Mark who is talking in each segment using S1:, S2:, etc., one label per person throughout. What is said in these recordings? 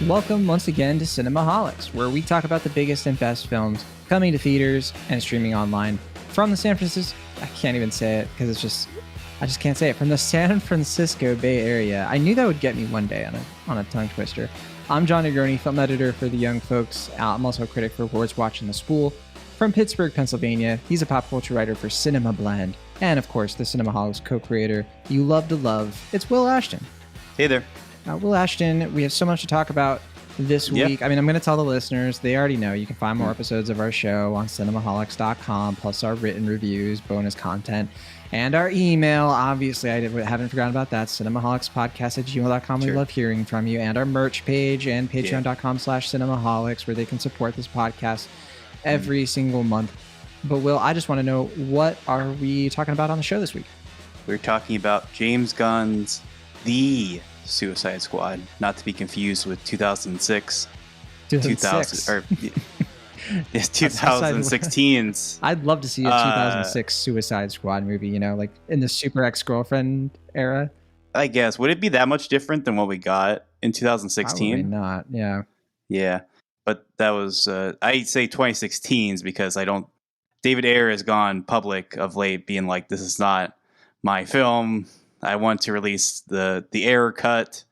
S1: Welcome once again to Cinemaholics, where we talk about the biggest and best films coming to theaters and streaming online from the San Francisco. I can't even say it because I just can't say it. From the San Francisco Bay Area. I knew that would get me one day on a tongue twister. I'm John Negroni, film editor for The Young Folks. I'm also a critic for Awards Watching the Spool. From Pittsburgh, Pennsylvania, he's a pop culture writer for Cinema Blend, and of course, the Cinemaholics co-creator you love to love. It's Will Ashton.
S2: Hey there.
S1: Will Ashton, we have so much to talk about this week. I mean, I'm going to tell the listeners, they already know. You can find more episodes of our show on cinemaholics.com, plus our written reviews, bonus content, and our email. Obviously, I haven't forgotten about that. cinemaholicspodcast@gmail.com.
S2: Sure.
S1: We love hearing from you. And our merch page and patreon.com/cinemaholics, where they can support this podcast every single month. But Will, I just want to know, what are we talking about on the show this week?
S2: We're talking about James Gunn's The Suicide Squad, not to be confused with 2006.
S1: 2006.
S2: Or yes, 2016's.
S1: I'd love to see a 2006 Suicide Squad movie, you know, like in the Super Ex-Girlfriend era.
S2: I guess. Would it be that much different than what we got in 2016?
S1: Probably not, yeah.
S2: Yeah, but that was, I say 2016's because David Ayer has gone public of late being like, this is not my film. I want to release the Ayer cut,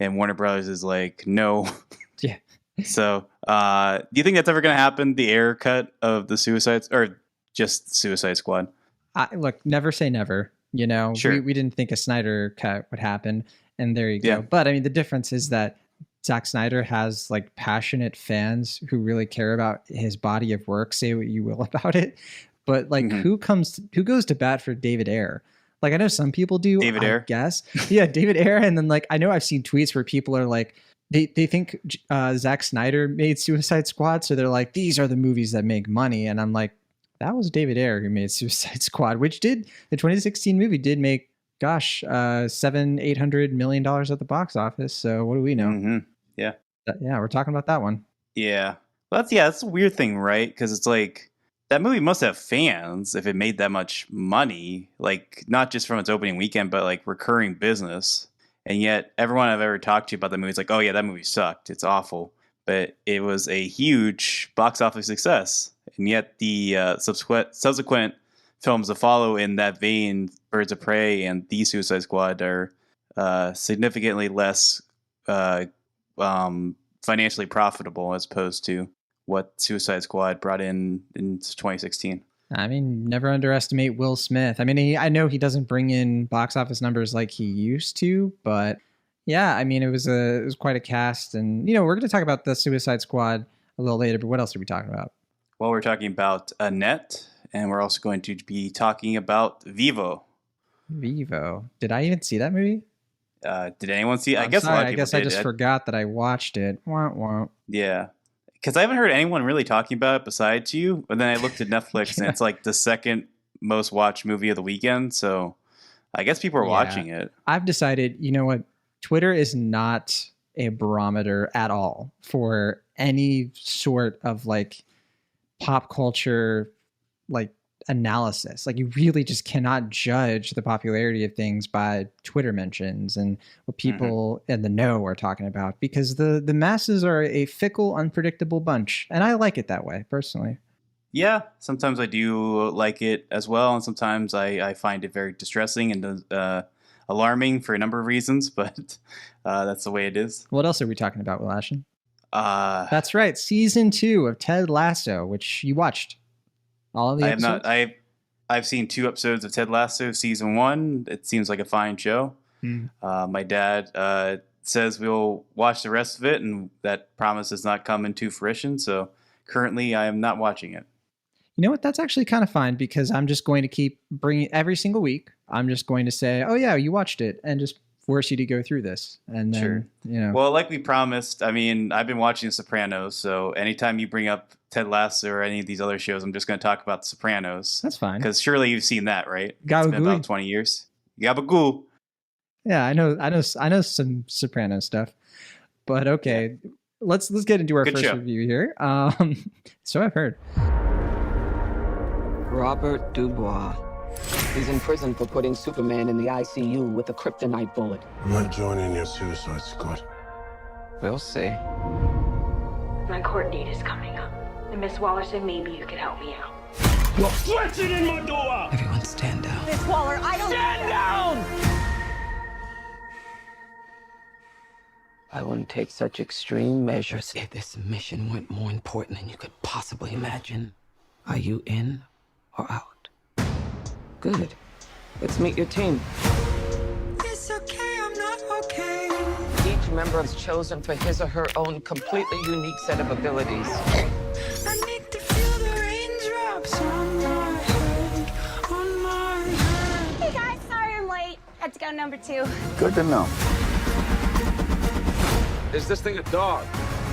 S2: and Warner Brothers is like, no.
S1: Yeah.
S2: So, do you think that's ever going to happen? The Ayer cut of the Suicides, or just Suicide Squad?
S1: Look, never say never. You know,
S2: sure.
S1: we didn't think a Snyder cut would happen, and there you go.
S2: Yeah.
S1: But I mean, the difference is that Zack Snyder has like passionate fans who really care about his body of work. Say what you will about it, but like, who goes to bat for David Ayer? Like, I know some people do.
S2: David Ayer?
S1: Guess. Yeah, David Ayer. And then, like, I know I've seen tweets where people are like, they think Zack Snyder made Suicide Squad. So they're like, these are the movies that make money. And I'm like, that was David Ayer who made Suicide Squad, which the 2016 movie did make, $700-800 million at the box office. So what do we know?
S2: Mm-hmm. Yeah.
S1: Yeah, we're talking about that one.
S2: Yeah. Well, that's a weird thing, right? Because it's like, that movie must have fans if it made that much money, like not just from its opening weekend, but like recurring business. And yet everyone I've ever talked to about the movie is like, oh yeah, that movie sucked. It's awful. But it was a huge box office success. And yet the subsequent films that follow in that vein, Birds of Prey and The Suicide Squad, are significantly less financially profitable as opposed to what Suicide Squad brought in 2016.
S1: I mean, never underestimate Will Smith. I mean, I know he doesn't bring in box office numbers like he used to, but yeah, I mean, it was quite a cast. And, you know, we're going to talk about the Suicide Squad a little later, but what else are we talking about?
S2: Well, we're talking about Annette, and we're also going to be talking about Vivo.
S1: Vivo. Did I even see that movie?
S2: Did anyone see it?
S1: I guess I just forgot that I watched it. Wah, wah.
S2: Yeah. Because I haven't heard anyone really talking about it besides you. But then I looked at Netflix and it's like the second most watched movie of the weekend. So I guess people are watching it.
S1: I've decided, you know what? Twitter is not a barometer at all for any sort of like pop culture, like analysis. Like, you really just cannot judge the popularity of things by Twitter mentions and what people in the know are talking about, because the masses are a fickle, unpredictable bunch, and I like it that way personally.
S2: Yeah, sometimes I do like it as well, and sometimes I find it very distressing and alarming for a number of reasons, but that's the way it is.
S1: What else are we talking about, Will Ashton? That's right, season 2 of Ted Lasso, which you watched. All of the episodes?
S2: I've seen 2 episodes of Ted Lasso season 1. It seems like a fine show. My dad says we'll watch the rest of it, and that promise has not come into fruition. So currently I am not watching it.
S1: You know what? That's actually kind of fine, because I'm just going to keep bringing every single week. I'm just going to say, oh yeah, you watched it, and just force you to go through this. And then,
S2: sure.
S1: You know.
S2: Well, like we promised, I mean, I've been watching The Sopranos, so anytime you bring up Ted Lasso or any of these other shows, I'm just going to talk about The Sopranos.
S1: That's fine.
S2: Because surely you've seen that, right?
S1: Gabagool.
S2: It's been about 20 years. Gabagool.
S1: Yeah, I know some Soprano stuff. But okay, let's get into our
S2: Good
S1: first
S2: show.
S1: review here. So I've heard.
S3: Robert Dubois. He's in prison for putting Superman in the ICU with a kryptonite bullet.
S4: I'm not joining your suicide squad.
S3: We'll see.
S4: My court date is coming up. And Miss Waller said maybe you could help me out.
S5: You're flexing in my door!
S3: Everyone stand down.
S4: Miss Waller, I don't...
S5: Stand down!
S3: I wouldn't take such extreme measures if this mission went more important than you could possibly imagine. Are you in or out? Good. Let's meet your team.
S6: It's okay, I'm not okay.
S3: Each member is chosen for his or her own completely unique set of abilities.
S6: I need to feel the raindrops on my head, on my head.
S7: Hey guys, sorry I'm late. Had to go number 2.
S8: Good to know.
S9: Is this thing a dog?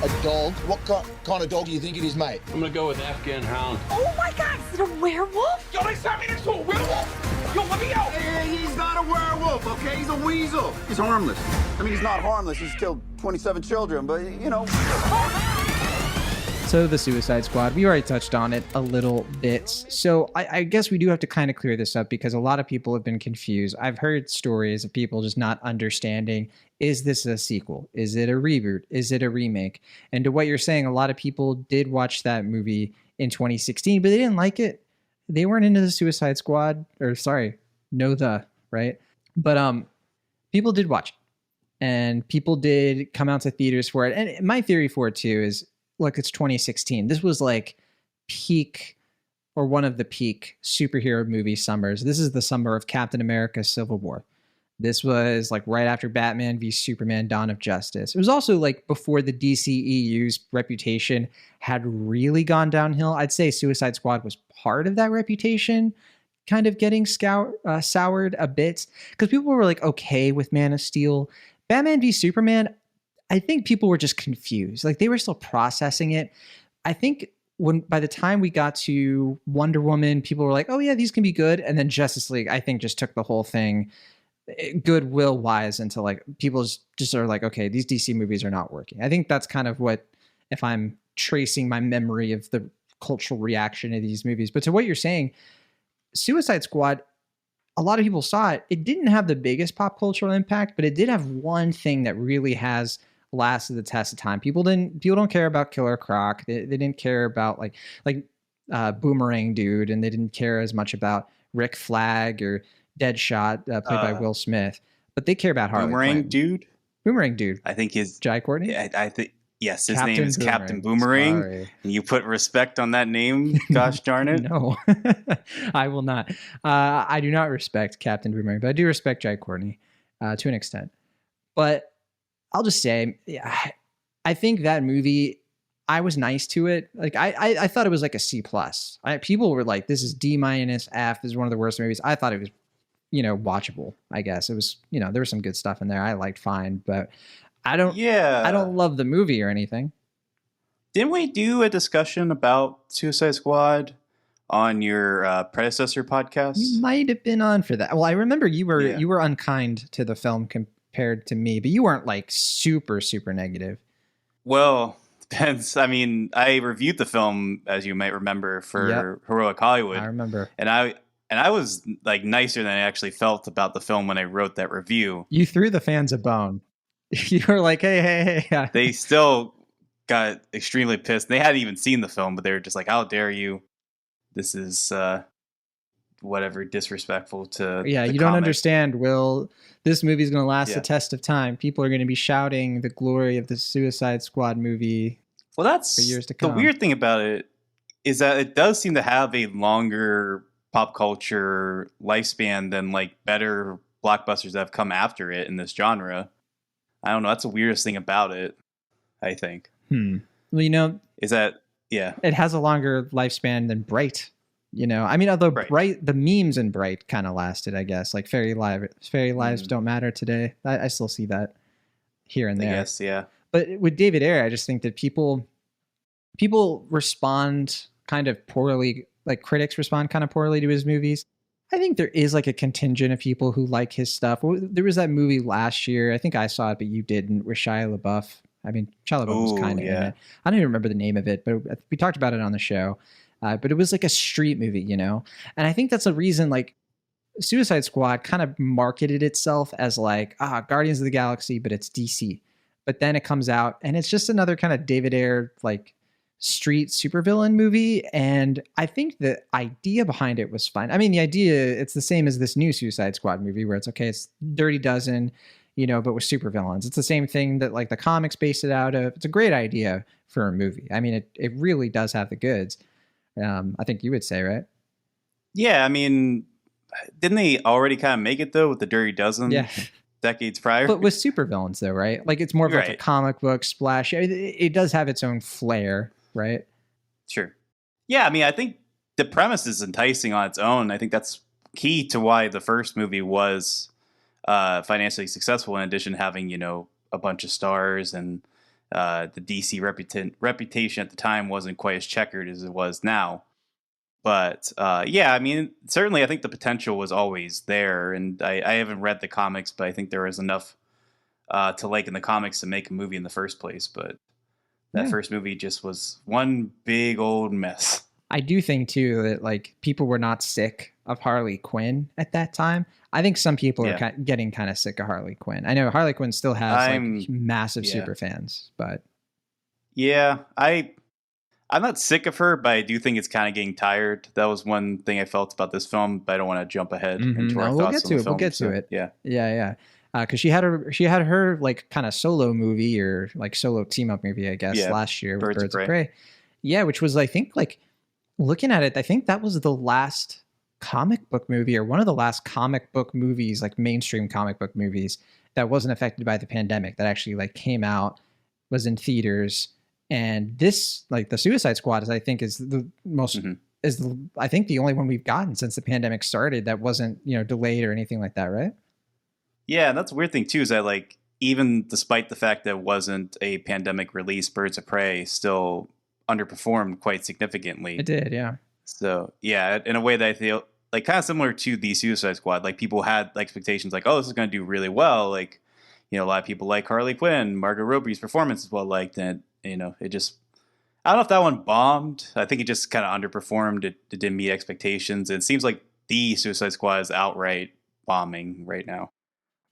S10: A dog? What kind of dog do you think it is, mate?
S9: I'm gonna go with Afghan hound.
S7: Oh my god, is it a werewolf?
S5: Yo, they sent me next to a werewolf! Yo, let me out!
S8: Hey, he's not a werewolf, okay? He's a weasel. He's harmless. I mean, he's not harmless. He's killed 27 children, but, you know.
S1: So the Suicide Squad, we already touched on it a little bit. So I guess we do have to kind of clear this up because a lot of people have been confused. I've heard stories of people just not understanding, is this a sequel? Is it a reboot? Is it a remake? And to what you're saying, a lot of people did watch that movie in 2016, but they didn't like it. They weren't into the Suicide Squad, or sorry, right? But people did watch it. And people did come out to theaters for it. And my theory for it too is, look, it's 2016. This was like peak, or one of the peak superhero movie summers. This is the summer of Captain America: Civil War. This was like right after Batman v Superman: Dawn of Justice. It was also like before the DCEU's reputation had really gone downhill. I'd say Suicide Squad was part of that reputation kind of getting soured a bit because people were like okay with Man of Steel. Batman v Superman, I think people were just confused. Like they were still processing it. I think by the time we got to Wonder Woman, people were like, oh yeah, these can be good. And then Justice League, I think, just took the whole thing goodwill wise into like people just are like, okay, these DC movies are not working. I think that's kind of what, if I'm tracing my memory of the cultural reaction to these movies. But to what you're saying, Suicide Squad, a lot of people saw it. It didn't have the biggest pop cultural impact, but it did have one thing that really has lasted the test of time. People don't care about Killer Croc. They didn't care about like Boomerang Dude, and they didn't care as much about Rick Flag or Deadshot, played by Will Smith. But they care about Harley Quinn. Boomerang Dude.
S2: I think his
S1: Jai Courtney.
S2: Yeah, I think yes. His
S1: Captain
S2: name is
S1: Boomerang.
S2: Captain Boomerang.
S1: Sorry.
S2: And you put respect on that name. Gosh darn it!
S1: No, I will not. I do not respect Captain Boomerang, but I do respect Jai Courtney to an extent. But I'll just say, I think that movie, I was nice to it. Like I thought it was like a C+. People were like, this is D- F. This is one of the worst movies. I thought it was, watchable. I guess it was, there was some good stuff in there. I liked fine, but I don't love the movie or anything.
S2: Didn't we do a discussion about Suicide Squad on your predecessor podcast?
S1: You might have been on for that. Well, I remember you were unkind to the film compared to me, but you weren't like super, super negative.
S2: Well, depends. I mean, I reviewed the film, as you might remember, for Heroic Hollywood.
S1: I remember.
S2: And I was like nicer than I actually felt about the film when I wrote that review.
S1: You threw the fans a bone. You were like, hey. Yeah.
S2: They still got extremely pissed. They hadn't even seen the film, but they were just like, how dare you? This is whatever, disrespectful to
S1: you
S2: comic.
S1: Don't understand, Will. This movie is going to last the test of time. People are going to be shouting the glory of the Suicide Squad movie
S2: for years to come. The weird thing about it is that it does seem to have a longer pop culture lifespan than like better blockbusters that have come after it in this genre. I don't know. That's the weirdest thing about it, I think.
S1: Well,
S2: is that,
S1: it has a longer lifespan than Bright. I mean, although Bright, the memes in Bright kind of lasted, I guess. Like fairy lives don't matter today. I still see that here and there.
S2: I guess, yeah.
S1: But with David Ayer, I just think that people respond kind of poorly. Like critics respond kind of poorly to his movies. I think there is like a contingent of people who like his stuff. There was that movie last year. I think I saw it, but you didn't. With Shia LaBeouf. I mean, Shia LaBeouf was kind of in it. I don't even remember the name of it, but we talked about it on the show. But it was like a street movie, And I think that's a reason like Suicide Squad kind of marketed itself as like, Guardians of the Galaxy, but it's DC. but then it comes out and it's just another kind of David Ayer like street supervillain movie. And I think the idea behind it was fine. I mean, the idea, it's the same as this new Suicide Squad movie where it's okay, it's Dirty Dozen, you know, but with supervillains. It's the same thing that like the comics based it out of. It's a great idea for a movie. I mean, it really does have the goods. I think you would say, right?
S2: Yeah, I mean, didn't they already kind of make it though with the Dirty Dozen?
S1: Yeah.
S2: Decades prior.
S1: But with supervillains though, right? Like it's more of like a comic book splash. It does have its own flair, right?
S2: Sure. Yeah, I mean, I think the premise is enticing on its own. I think that's key to why the first movie was financially successful, in addition to having, you know, a bunch of stars, and the DC reputation at the time wasn't quite as checkered as it was now. But yeah, I mean, certainly I think the potential was always there. And I haven't read the comics, but I think there was enough to like in the comics to make a movie in the first place. But that first movie just was one big old mess.
S1: I do think too that like people were not sick of Harley Quinn at that time. I think some people are getting kind of sick of Harley Quinn. I know Harley Quinn still has like massive super fans, but
S2: yeah, I'm not sick of her, but I do think it's kind of getting tired. That was one thing I felt about this film, but I don't want to jump ahead into our thoughts on the film.
S1: We'll get to it.
S2: Yeah.
S1: Because she had her like kind of solo movie or like solo team up movie, I guess, last year with Birds of Prey. Yeah, which was, I think, like looking at it, I think that was the last comic book movie or one of the last comic book movies, like mainstream comic book movies that wasn't affected by the pandemic, that actually like came out, was in theaters. And this, like the Suicide Squad, I think is the most I think the only one we've gotten since the pandemic started that wasn't, you know, delayed or anything like that, right?
S2: Yeah, and that's a weird thing too, is that like even despite the fact that it wasn't a pandemic release, Birds of Prey still underperformed quite significantly.
S1: It did, yeah.
S2: So yeah, in a way that I feel like kind of similar to the Suicide Squad, like people had expectations like, oh, this is going to do really well. Like, you know, a lot of people like Harley Quinn, Margot Robbie's performance is well liked, and you know, it just, I don't know if that one bombed. I think it just kind of underperformed. It didn't meet expectations. It seems like the Suicide Squad is outright bombing right now.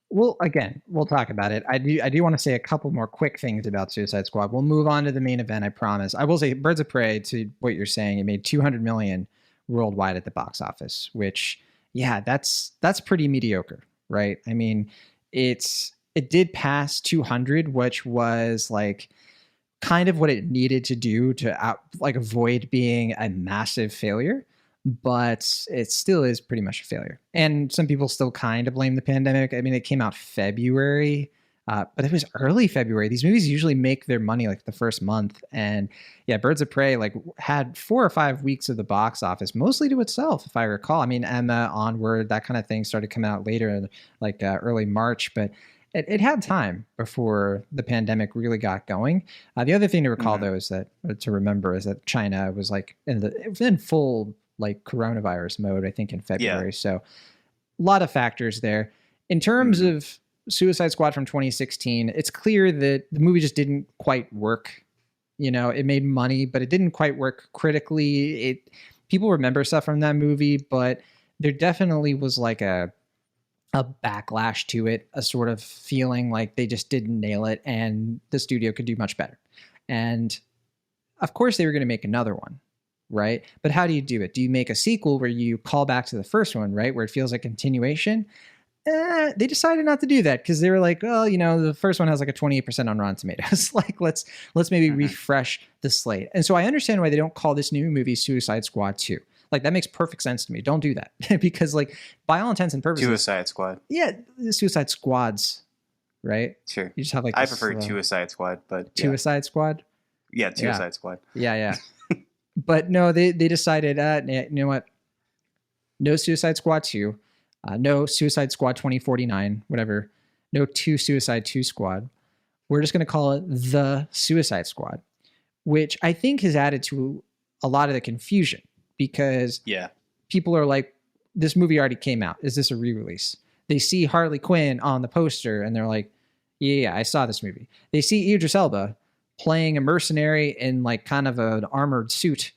S1: Well, again, we'll talk about it. I do want to say a couple more quick things about Suicide Squad. We'll move on to the main event, I promise. I will say Birds of Prey, to what you're saying, it made $200 million worldwide at the box office, which, yeah, that's pretty mediocre, right? I mean, it did pass 200, which was like kind of what it needed to do to avoid being a massive failure, but it still is pretty much a failure. And some people still kind of blame the pandemic. I mean, it came out February, but it was early February. These movies usually make their money like the first month. And yeah, Birds of Prey like had 4 or 5 weeks of the box office, mostly to itself, if I recall. I mean, Emma, Onward, that kind of thing started coming out later, like early March, but it had time before the pandemic really got going. The other thing to recall, though, is that that China was like in full like coronavirus mode, I think, in February. Yeah. So a lot of factors there. In terms of Suicide Squad from 2016, it's clear that the movie just didn't quite work. You know, it made money, but it didn't quite work critically. People remember stuff from that movie, but there definitely was like a backlash to it, a sort of feeling like they just didn't nail it and the studio could do much better. And of course they were going to make another one, right? But how do you do it? Do you make a sequel where you call back to the first one, right? Where it feels like continuation? They decided not to do that because they were like, well, you know, the first one has like a 28% on Rotten Tomatoes. Like, let's maybe refresh the slate. And so I understand why they don't call this new movie Suicide Squad 2. Like, that makes perfect sense to me. Don't do that. Because, like, by all intents and purposes...
S2: Suicide Squad.
S1: Yeah, the Suicide Squads, right?
S2: Sure.
S1: You just have, like...
S2: I prefer Suicide Squad, but... Yeah.
S1: Suicide Squad?
S2: Yeah, Suicide Squad.
S1: Yeah. But, no, they decided, you know what? No Suicide Squad 2. No Suicide Squad 2049, whatever. No Suicide 2 Squad. We're just going to call it The Suicide Squad, which I think has added to a lot of the confusion. Because people are like, this movie already came out. Is this a re-release? They see Harley Quinn on the poster and they're like, yeah, I saw this movie. They see Idris Elba playing a mercenary in like kind of an armored suit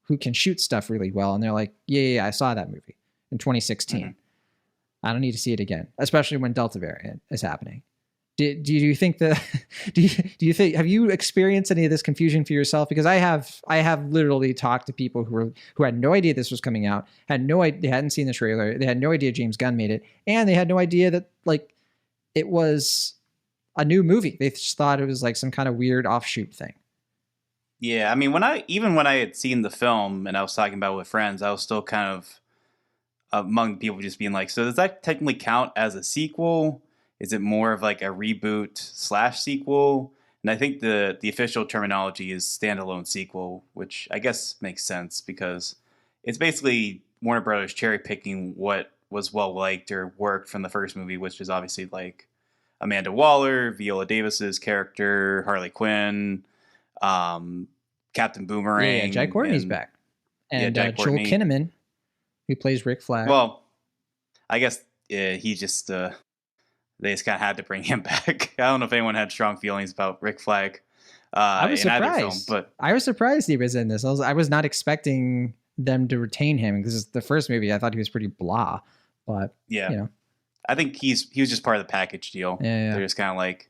S1: who can shoot stuff really well. And they're like, yeah, I saw that movie in 2016. I don't need to see it again, especially when Delta variant is happening. Do you think that do you think, have you experienced any of this confusion for yourself? Because I have literally talked to people who had no idea this was coming out, had no idea, they hadn't seen the trailer, they had no idea James Gunn made it, and they had no idea that like it was a new movie. They just thought it was like some kind of weird offshoot thing.
S2: Yeah, I mean, when I had seen the film and I was talking about it with friends, I was still kind of among people just being like, so does that technically count as a sequel? Is it more of like a reboot / sequel? And I think the official terminology is standalone sequel, which I guess makes sense because it's basically Warner Brothers cherry picking what was well liked or worked from the first movie, which is obviously like Amanda Waller, Viola Davis's character, Harley Quinn, Captain Boomerang.
S1: Yeah, Jai Courtney's back. And
S2: Jai
S1: Joel
S2: Courtney.
S1: Kinnaman, who plays Rick Flag.
S2: Well, I guess he just they just kind of had to bring him back. I don't know if anyone had strong feelings about Rick Flag.
S1: I was
S2: in either
S1: surprised.
S2: film, but
S1: I was surprised he was in this. I was not expecting them to retain him because the first movie I thought he was pretty blah. But
S2: yeah,
S1: you know.
S2: I think he was just part of the package deal.
S1: Yeah.
S2: They're just kind of like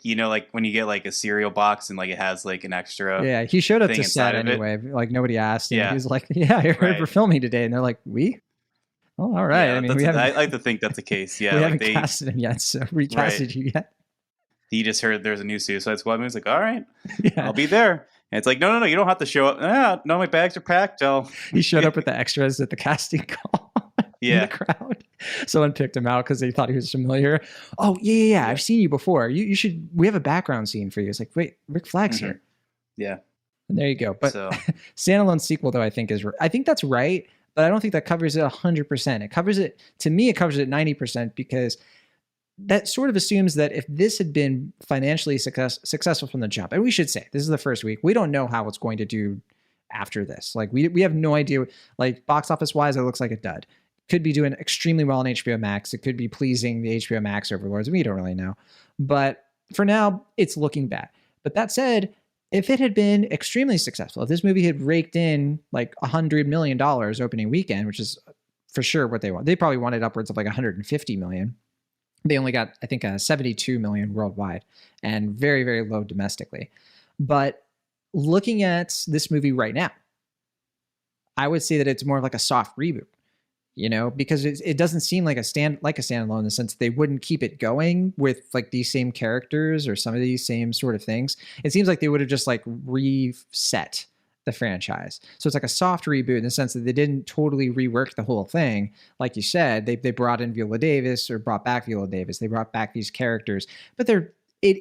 S2: you know, like when you get like a cereal box and like it has like an extra.
S1: Yeah, he showed up
S2: thing
S1: to set
S2: inside of it.
S1: anyway. Like nobody asked him.
S2: Yeah.
S1: He was like, "Yeah, I heard we're filming today," and they're like, "We? Oh, all right."
S2: Yeah,
S1: I mean, we haven't.
S2: I like to think that's the case. Yeah,
S1: we
S2: like
S1: haven't casted him yet, so recasted you yet.
S2: He just heard there's a new Suicide Squad movie. He's like, all right,
S1: Yeah.
S2: I'll be there. And it's like, no, you don't have to show up. No, my bags are packed.
S1: He showed up with the extras at the casting call. In the crowd. Someone picked him out because they thought he was familiar. Oh, yeah. I've seen you before. You should. We have a background scene for you. It's like, wait, Rick Flag's here.
S2: Yeah.
S1: And there you go. But standalone sequel, though, I think that's right. But I don't think that covers it 100%. It covers it, to me, it covers it 90% because that sort of assumes that if this had been financially successful from the jump, and we should say this is the first week, we don't know how it's going to do after this. Like we have no idea. Like box office wise, it looks like a dud. Could be doing extremely well on HBO Max. It could be pleasing the HBO Max overlords. We don't really know. But for now, it's looking bad. But that said, if it had been extremely successful, if this movie had raked in like $100 million opening weekend, which is for sure what they want. They probably wanted upwards of like 150 million. They only got, I think, 72 million worldwide and very, very low domestically. But looking at this movie right now, I would say that it's more like a soft reboot, you know, because it doesn't seem like a standalone in the sense that they wouldn't keep it going with like these same characters or some of these same sort of things. It seems like they would have just like reset the franchise. So it's like a soft reboot in the sense that they didn't totally rework the whole thing. Like you said, they brought in Viola Davis or brought back Viola Davis. They brought back these characters, but it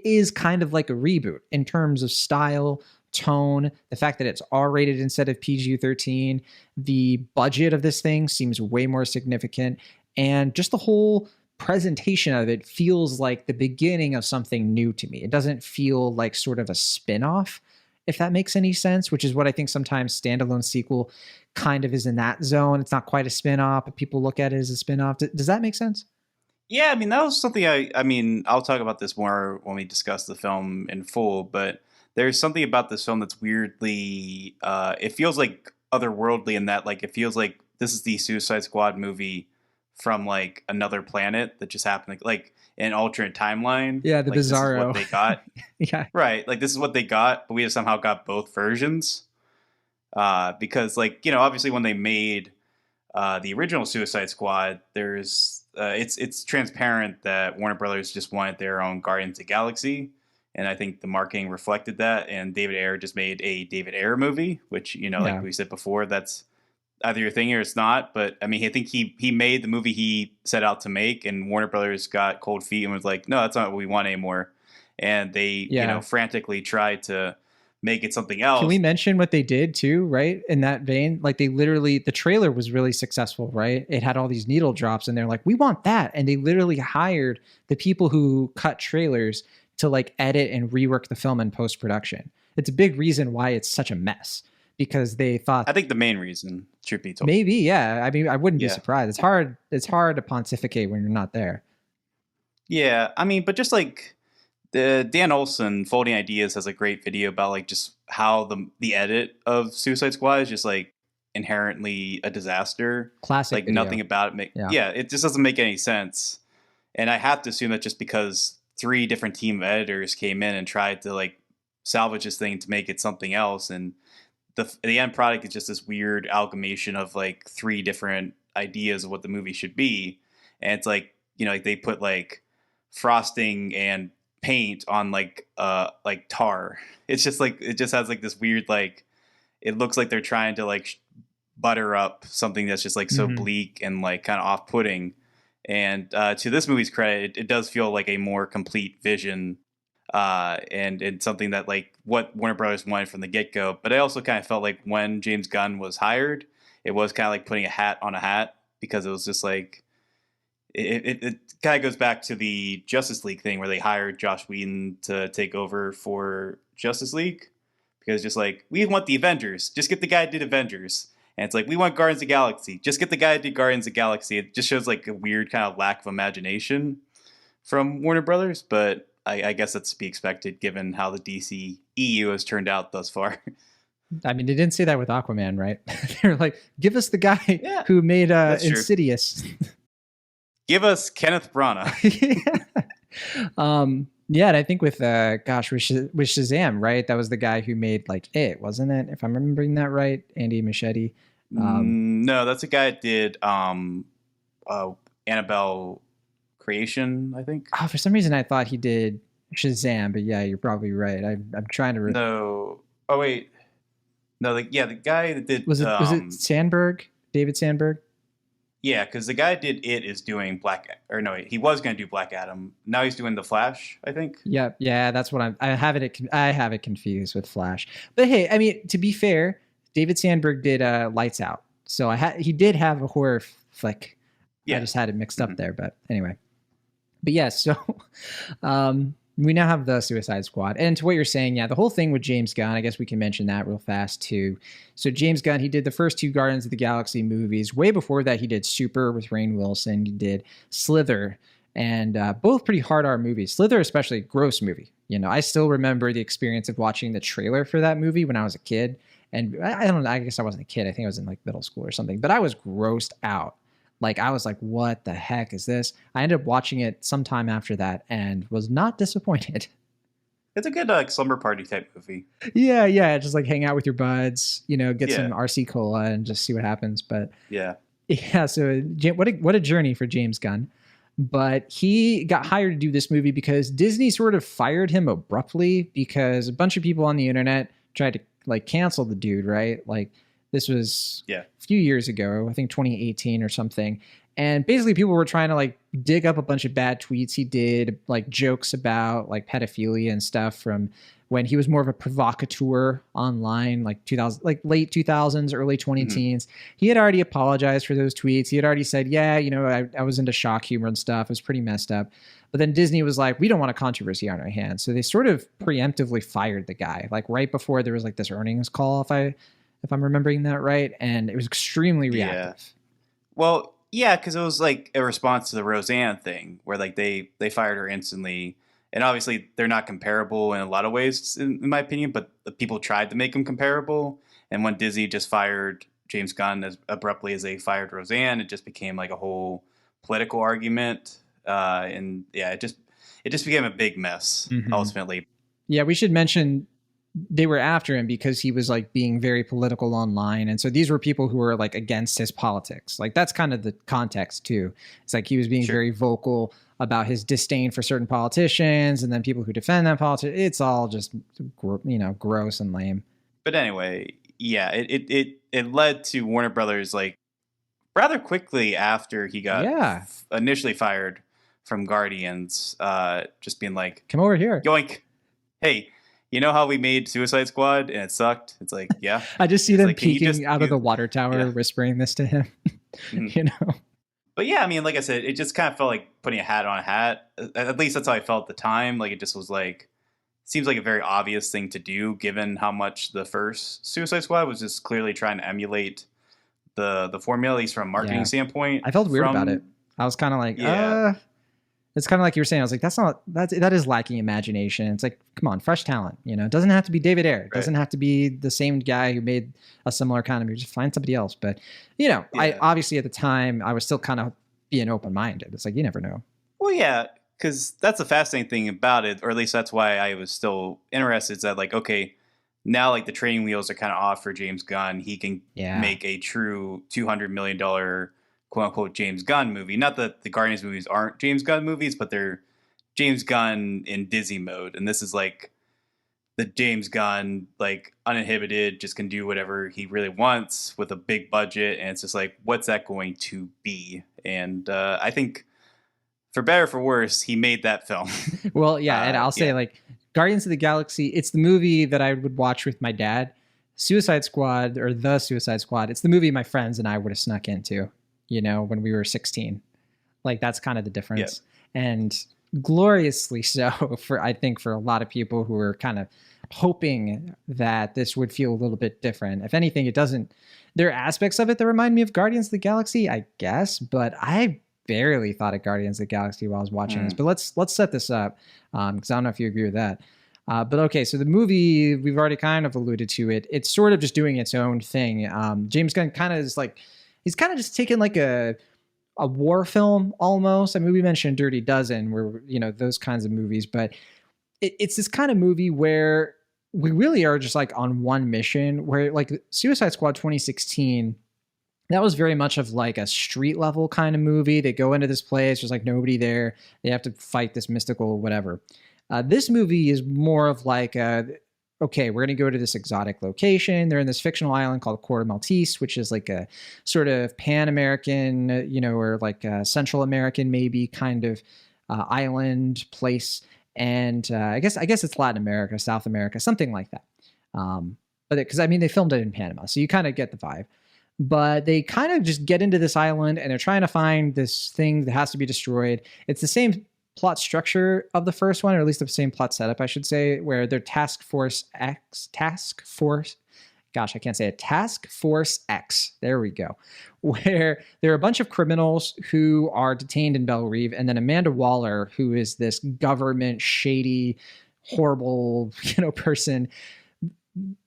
S1: is kind of like a reboot in terms of style, tone, the fact that it's R-rated instead of PG-13. The budget of this thing seems way more significant, and just the whole presentation of it feels like the beginning of something new to me. It doesn't feel like sort of a spin-off, if that makes any sense, which is what I think sometimes standalone sequel kind of is in that zone. It's not quite a spin-off, but people look at it as a spin-off. Does that make sense?
S2: Yeah, I mean, that was something I mean, I'll talk about this more when we discuss the film in full, but there's something about this film that's weirdly, it feels like otherworldly in that, like, it feels like this is the Suicide Squad movie from, like, another planet that just happened, like an alternate timeline.
S1: Yeah, the
S2: like,
S1: Bizarro.
S2: This is what they got.
S1: Yeah.
S2: Right, like, this is what they got, but we have somehow got both versions. Because, like, you know, obviously when they made the original Suicide Squad, there's, it's transparent that Warner Brothers just wanted their own Guardians of the Galaxy. And I think the marketing reflected that. And David Ayer just made a David Ayer movie, which, you know, like we said before, that's either your thing or it's not. But I mean, I think he made the movie he set out to make, and Warner Brothers got cold feet and was like, no, that's not what we want anymore. And they, you know, frantically tried to make it something else.
S1: Can we mention what they did too, right? In that vein, like they literally, the trailer was really successful, right? It had all these needle drops and they're like, we want that. And they literally hired the people who cut trailers to like edit and rework the film in post-production. It's a big reason why it's such a mess, because they thought,
S2: I think the main reason, truth be told.
S1: Maybe, yeah. I mean, I wouldn't be surprised. It's hard to pontificate when you're not there.
S2: Yeah, I mean, but just like Dan Olsen, Folding Ideas, has a great video about like just how the edit of Suicide Squad is just like inherently a disaster.
S1: Classic
S2: like
S1: video.
S2: Nothing about it it just doesn't make any sense. And I have to assume that just because 3 different team of editors came in and tried to like salvage this thing to make it something else, and the end product is just this weird amalgamation of like 3 different ideas of what the movie should be. And it's like, you know, like they put like frosting and paint on like tar. It's just like, it just has like this weird, like, it looks like they're trying to like butter up something that's just like so bleak and like kind of off-putting. And to this movie's credit, it does feel like a more complete vision, and something that like what Warner Brothers wanted from the get-go. But I also kind of felt like when James Gunn was hired, it was kind of like putting a hat on a hat, because it was just like it kind of goes back to the Justice League thing where they hired Joss Whedon to take over for Justice League, because just like, we want the Avengers, just get the guy who did Avengers. And it's like, we want Guardians of the Galaxy, just get the guy who did Guardians of the Galaxy. It just shows like a weird kind of lack of imagination from Warner Brothers, but I guess that's to be expected given how the DC EU has turned out thus far.
S1: I mean, they didn't say that with Aquaman, right? They're like, give us the guy who made Insidious.
S2: Give us Kenneth Branagh.
S1: Yeah, and I think with with Shazam, right? That was the guy who made like It, wasn't it? If I'm remembering that right, Andy Muschietti.
S2: No, that's a guy that did Annabelle Creation, I think.
S1: Oh, for some reason I thought he did Shazam, but yeah, you're probably right. I'm trying to.
S2: No. Oh wait. No, the guy that did
S1: was it Sandberg? David Sandberg?
S2: Yeah, because the guy who did It is doing he was going to do Black Adam. Now he's doing The Flash, I think.
S1: Yeah, that's what I have it confused with Flash. But hey, I mean, to be fair, David Sandberg did Lights Out, so he did have a horror flick. Yeah. I just had it mixed up there, but anyway. But yeah, so we now have the Suicide Squad. And to what you're saying, yeah, the whole thing with James Gunn, I guess we can mention that real fast too. So James Gunn, he did the first 2 Guardians of the Galaxy movies. Way before that, he did Super with Rainn Wilson. He did Slither, and both pretty hard R movies. Slither especially, gross movie. You know, I still remember the experience of watching the trailer for that movie when I was a kid. And I don't know, I guess I wasn't a kid. I think I was in like middle school or something. But I was grossed out. Like, I was like, what the heck is this? I ended up watching it sometime after that and was not disappointed.
S2: It's a good like slumber party type movie.
S1: Yeah. Just like hang out with your buds, you know, get some RC Cola and just see what happens. But yeah. So what a journey for James Gunn. But he got hired to do this movie because Disney sort of fired him abruptly because a bunch of people on the internet tried to like cancel the dude, right? Like, this was a few years ago, I think 2018 or something. And basically people were trying to like dig up a bunch of bad tweets he did, like jokes about like pedophilia and stuff from when he was more of a provocateur online, like late 2000s, early 2010s. He had already apologized for those tweets. He had already said, yeah, you know, I was into shock humor and stuff. It was pretty messed up. But then Disney was like, we don't want a controversy on our hands. So they sort of preemptively fired the guy, like right before there was like this earnings call, if I'm remembering that right. And it was extremely reactive.
S2: Yeah. Well, yeah, because it was like a response to the Roseanne thing where like they fired her instantly. And obviously they're not comparable in a lot of ways, in my opinion, but the people tried to make them comparable. And when Disney just fired James Gunn as abruptly as they fired Roseanne, it just became like a whole political argument. And yeah, it just became a big mess ultimately.
S1: Yeah, we should mention they were after him because he was like being very political online. And so these were people who were like against his politics. Like that's kind of the context too. It's like he was being very vocal about his disdain for certain politicians and then people who defend that politics. It's all just, you know, gross and lame.
S2: But anyway, yeah, it led to Warner Brothers like rather quickly after he got initially fired from Guardians, just being like,
S1: come over here.
S2: Yoink. Hey, you know how we made Suicide Squad and it sucked? It's like, yeah.
S1: I just see them like, peeking out of the water tower, whispering this to him, you know?
S2: But yeah, I mean, like I said, it just kind of felt like putting a hat on a hat. At least that's how I felt at the time. Like, it just was like, seems like a very obvious thing to do, given how much the first Suicide Squad was just clearly trying to emulate the formula, at least from a marketing standpoint.
S1: I felt weird about it. I was kind of like, it's kind of like you were saying. I was like, that is lacking imagination. It's like, come on, fresh talent. You know, it doesn't have to be David Ayer. It doesn't have to be the same guy who made a similar kind of movie. Just find somebody else. But, you know, I obviously at the time, I was still kind of being open-minded. It's like, you never know.
S2: Well, yeah, because that's the fascinating thing about it, or at least that's why I was still interested. Is that like, okay, now like the training wheels are kind of off for James Gunn. He can make a true $200 million quote unquote James Gunn movie. Not that the Guardians movies aren't James Gunn movies, but they're James Gunn in Disney mode, and this is like the James Gunn, like uninhibited, just can do whatever he really wants with a big budget, and it's just like, what's that going to be? And I think, for better or for worse, he made that film.
S1: Well, yeah, and I'll say like Guardians of the Galaxy, it's the movie that I would watch with my dad. Suicide Squad, or The Suicide Squad, it's the movie my friends and I would have snuck into, you know, when we were 16. Like, that's kind of the difference. Yeah. And gloriously so, for I think for a lot of people who were kind of hoping that this would feel a little bit different. If anything, it doesn't. There are aspects of it that remind me of Guardians of the Galaxy, I guess, but I barely thought of Guardians of the Galaxy while I was watching this. But let's set this up, because I don't know if you agree with that. But okay, so the movie, we've already kind of alluded to it. It's sort of just doing its own thing. James Gunn kind of is like, he's kind of just taking like a war film almost. I mean, we mentioned Dirty Dozen, where, you know, those kinds of movies, but it's this kind of movie where we really are just like on one mission, where like Suicide Squad 2016, that was very much of like a street level kind of movie. They go into this place, there's like nobody there. They have to fight this mystical whatever. This movie is more of like, okay, we're going to go to this exotic location. They're in this fictional island called Corte Maltese, which is like a sort of Pan-American, you know, or like a Central American maybe kind of island place. And I guess it's Latin America, South America, something like that. But because I mean, they filmed it in Panama, so you kind of get the vibe. But they kind of just get into this island and they're trying to find this thing that has to be destroyed. It's the same plot structure of the first one, or at least the same plot setup, I should say, where they're Task Force X. Gosh, I can't say it. Task Force X. There we go. Where there are a bunch of criminals who are detained in Belle Reve, and then Amanda Waller, who is this government shady, horrible, you know, person,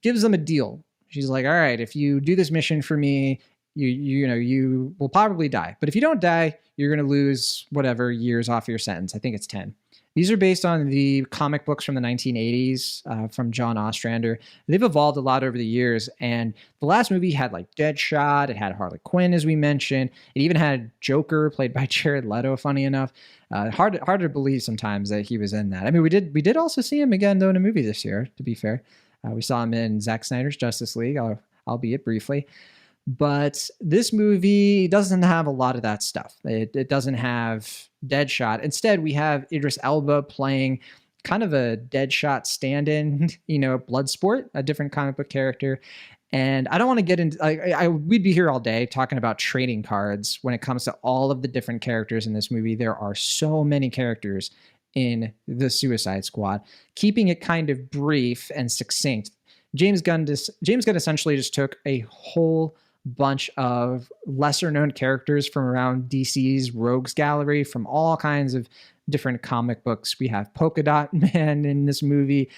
S1: gives them a deal. She's like, all right, if you do this mission for me, you will probably die. But if you don't die, you're going to lose whatever years off your sentence. I think it's 10. These are based on the comic books from the 1980s from John Ostrander. They've evolved a lot over the years. And the last movie had like Deadshot. It had Harley Quinn, as we mentioned. It even had Joker, played by Jared Leto, funny enough. Hard to believe sometimes that he was in that. I mean, we did also see him again, though, in a movie this year, to be fair. We saw him in Zack Snyder's Justice League, albeit briefly. But this movie doesn't have a lot of that stuff. It doesn't have Deadshot. Instead, we have Idris Elba playing kind of a Deadshot stand-in, you know, Bloodsport, a different comic book character. And I don't want to get into, we'd be here all day talking about trading cards when it comes to all of the different characters in this movie. There are so many characters in the Suicide Squad. Keeping it kind of brief and succinct, James Gunn essentially just took a whole bunch of lesser known characters from around DC's Rogues Gallery, from all kinds of different comic books. We have Polka Dot Man in this movie.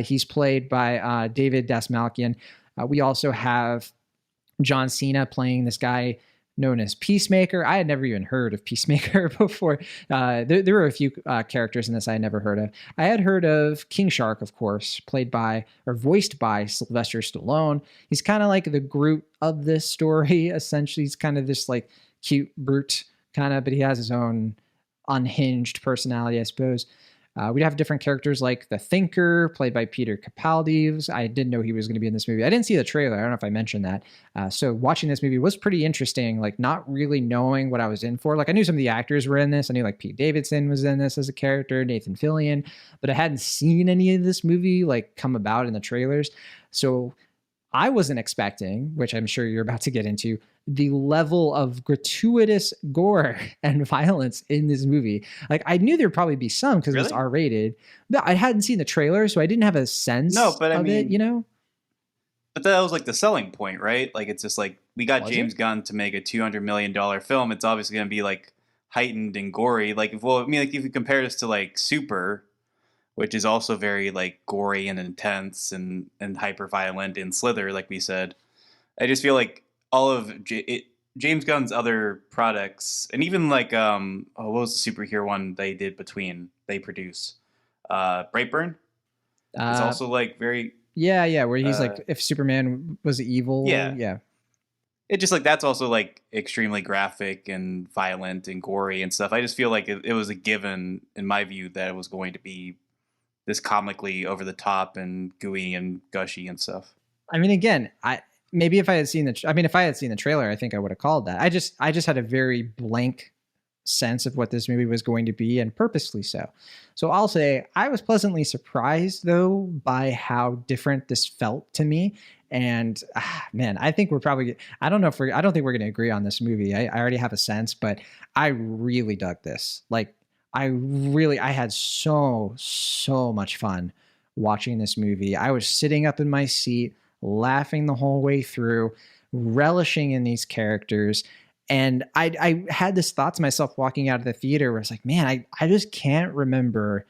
S1: He's played by David Dastmalchian. We also have John Cena playing this guy known as Peacemaker. I had never even heard of Peacemaker before. There were a few characters in this I had never heard of. I had heard of King Shark, of course, played by or voiced by Sylvester Stallone. He's kind of like the Groot of this story, essentially. He's kind of this like cute brute kind of, but he has his own unhinged personality, I suppose. We'd have different characters like the Thinker, played by Peter Capaldi. I didn't know he was going to be in this movie. I didn't see the trailer. I don't know if I mentioned that. So watching this movie was pretty interesting, like not really knowing what I was in for. Like I knew some of the actors were in this. I knew like Pete Davidson was in this as a character, Nathan Fillion, but I hadn't seen any of this movie like come about in the trailers. So I wasn't expecting, which I'm sure you're about to get into, the level of gratuitous gore and violence in this movie. Like I knew there'd probably be some because it's R-rated, but I hadn't seen the trailer, so I didn't have a sense of it, you know?
S2: But that was like the selling point, right? Like it's just like, we got James Gunn to make a $200 million film. It's obviously going to be like heightened and gory. Like, if you compare this to like Super, which is also very like gory and intense and hyper violent, and Slither, like we said, I just feel like all of it, James Gunn's other products, and even like what was the superhero one they did between they produce? Brightburn is also like very
S1: yeah, where he's like, if Superman was evil,
S2: yeah. It just like that's also like extremely graphic and violent and gory and stuff. I just feel like it was a given in my view that it was going to be this comically over the top and gooey and gushy and stuff.
S1: I mean, again, if I had seen the trailer, I think I would have called that. I just had a very blank sense of what this movie was going to be, and purposely so. So I'll say I was pleasantly surprised though by how different this felt to me. And man, I think I don't think we're going to agree on this movie. I already have a sense, but I really dug this. Like I had so much fun watching this movie. I was sitting up in my seat, laughing the whole way through, relishing in these characters. And I had this thought to myself walking out of the theater where I was like, man, I just can't remember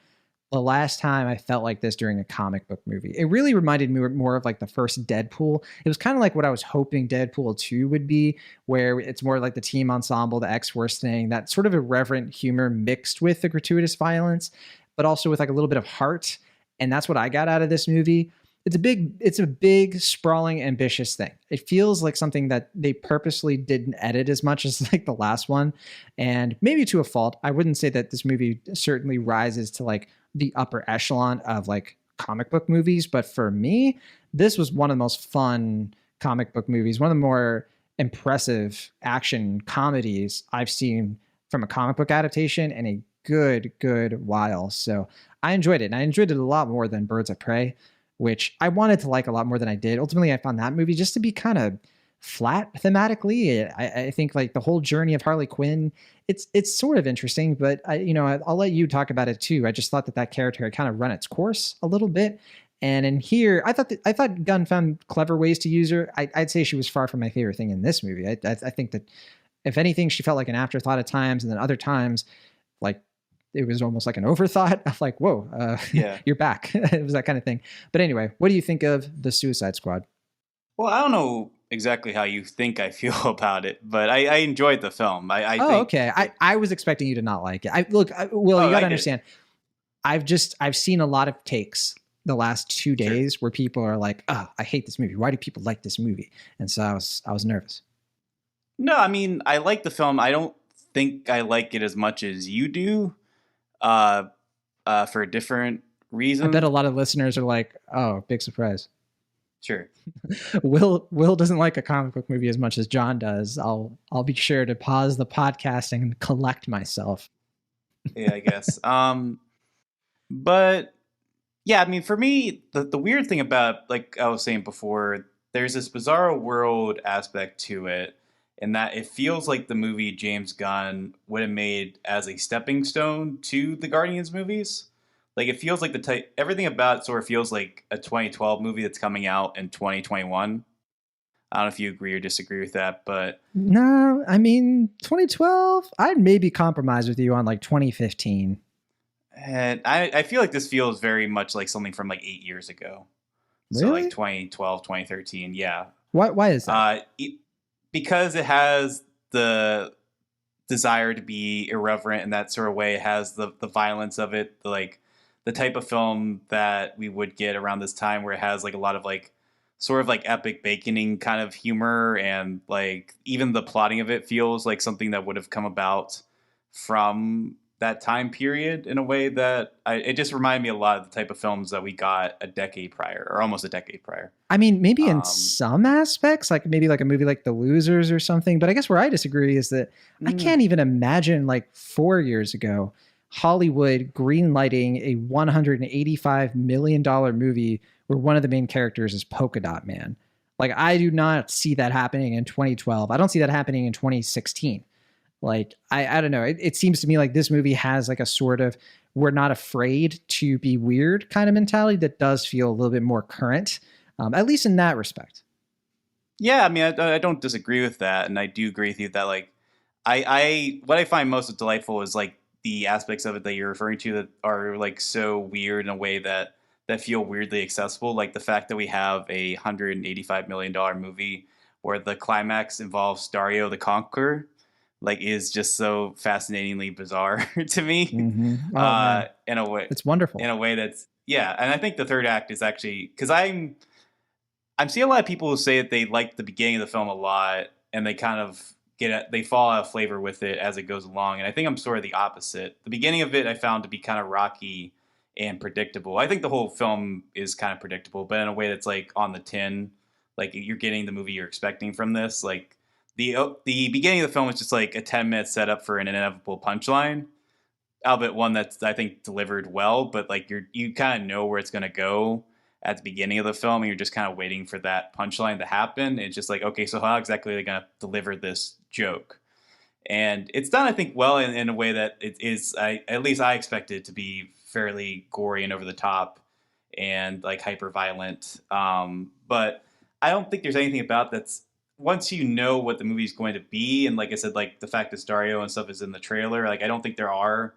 S1: the last time I felt like this during a comic book movie. It really reminded me more of like the first Deadpool. It was kind of like what I was hoping Deadpool 2 would be, where it's more like the team ensemble, the X-Force thing, that sort of irreverent humor mixed with the gratuitous violence, but also with like a little bit of heart. And that's what I got out of this movie. It's a big, sprawling, ambitious thing. It feels like something that they purposely didn't edit as much as like the last one. And maybe to a fault. I wouldn't say that this movie certainly rises to like the upper echelon of like comic book movies. But for me, this was one of the most fun comic book movies, one of the more impressive action comedies I've seen from a comic book adaptation in a good while. So I enjoyed it. And I enjoyed it a lot more than Birds of Prey, which I wanted to like a lot more than I did. Ultimately, I found that movie just to be kind of flat thematically. I think like the whole journey of Harley Quinn, it's sort of interesting, but I'll let you talk about it too. I just thought that character had kind of run its course a little bit. And in here, I thought Gunn found clever ways to use her. I'd say she was far from my favorite thing in this movie. I think that if anything, she felt like an afterthought at times, and then other times, like it was almost like an overthought of like, whoa, you're back. It was that kind of thing. But anyway, what do you think of The Suicide Squad?
S2: Well, I don't know exactly how you think I feel about it, but I enjoyed the film. I think
S1: okay. I was expecting you to not like it. You got to understand. I've seen a lot of takes the last 2 days where people are like, "Oh, I hate this movie. Why do people like this movie?" And so I was nervous.
S2: No, I mean, I like the film. I don't think I like it as much as you do, for different reasons.
S1: I bet a lot of listeners are like, "Oh, big surprise."
S2: Sure.
S1: Will doesn't like a comic book movie as much as John does. I'll be sure to pause the podcast and collect myself.
S2: Yeah, I guess. But yeah, I mean, for me, the weird thing about, like I was saying before, there's this bizarro world aspect to it, in that it feels like the movie James Gunn would have made as a stepping stone to the Guardians movies. Like, it feels like everything about it sort of feels like a 2012 movie that's coming out in 2021. I don't know if you agree or disagree with that, but...
S1: No, I mean, 2012, I'd maybe compromise with you on like 2015.
S2: And I feel like this feels very much like something from like 8 years ago.
S1: Really?
S2: So like 2012, 2013, yeah.
S1: Why is that?
S2: Because it has the desire to be irreverent in that sort of way. It has the violence of it, the type of film that we would get around this time, where it has like a lot of like sort of like epic baconing kind of humor, and like even the plotting of it feels like something that would have come about from that time period in a way that it just reminded me a lot of the type of films that we got a decade prior, or almost a decade prior.
S1: I mean, maybe in some aspects, like maybe like a movie like The Losers or something. But I guess where I disagree is that I can't even imagine like 4 years ago, Hollywood greenlighting a $185 million movie where one of the main characters is Polka Dot Man. Like, I do not see that happening in 2012. I don't see that happening in 2016. Like, I don't know. It seems to me like this movie has like a sort of, we're not afraid to be weird kind of mentality that does feel a little bit more current, at least in that respect.
S2: Yeah, I mean, I don't disagree with that. And I do agree with you that like, what I find most delightful is like the aspects of it that you're referring to that are like so weird in a way that feel weirdly accessible. Like the fact that we have a $185 million movie where the climax involves Dario the Conqueror, like is just so fascinatingly bizarre to me.
S1: Man.
S2: In a way,
S1: it's wonderful.
S2: In a way that's and I think the third act is actually because I'm seeing a lot of people who say that they like the beginning of the film a lot, and they kind of they fall out of flavor with it as it goes along. And I think I'm sort of the opposite. The beginning of it I found to be kind of rocky and predictable. I think the whole film is kind of predictable, but in a way that's like on the tin, like you're getting the movie you're expecting from this. Like the beginning of the film is just like a 10-minute setup for an inevitable punchline, albeit one that's I think delivered well, but like you kind of know where it's going to go at the beginning of the film, and you're just kind of waiting for that punchline to happen. It's just like, okay, so how exactly are they going to deliver this joke? And it's done, I think, well in a way that it is, at least I expected it to be fairly gory and over the top and like hyper violent. But I don't think there's anything about that's, once you know what the movie's going to be, and like I said, like the fact that Dario and stuff is in the trailer, like I don't think there are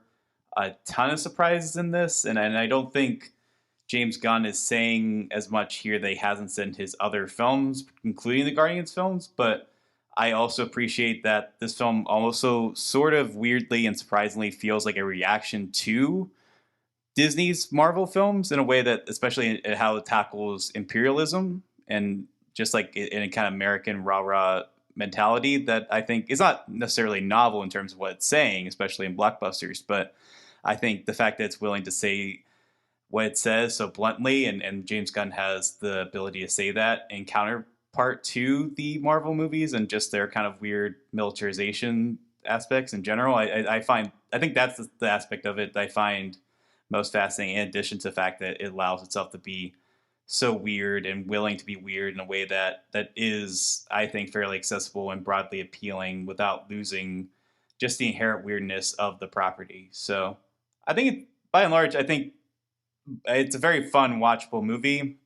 S2: a ton of surprises in this, and I don't think James Gunn is saying as much here that he hasn't said in his other films, including the Guardians films. But I also appreciate that this film also sort of weirdly and surprisingly feels like a reaction to Disney's Marvel films in a way that, especially in how it tackles imperialism and just like in a kind of American rah-rah mentality that I think is not necessarily novel in terms of what it's saying, especially in blockbusters. But I think the fact that it's willing to say what it says so bluntly, and James Gunn has the ability to say that in counterpart to the Marvel movies and just their kind of weird militarization aspects in general, I think that's the aspect of it that I find most fascinating, in addition to the fact that it allows itself to be so weird and willing to be weird in a way that is, I think, fairly accessible and broadly appealing without losing just the inherent weirdness of the property. So I think, by and large, I think it's a very fun, watchable movie.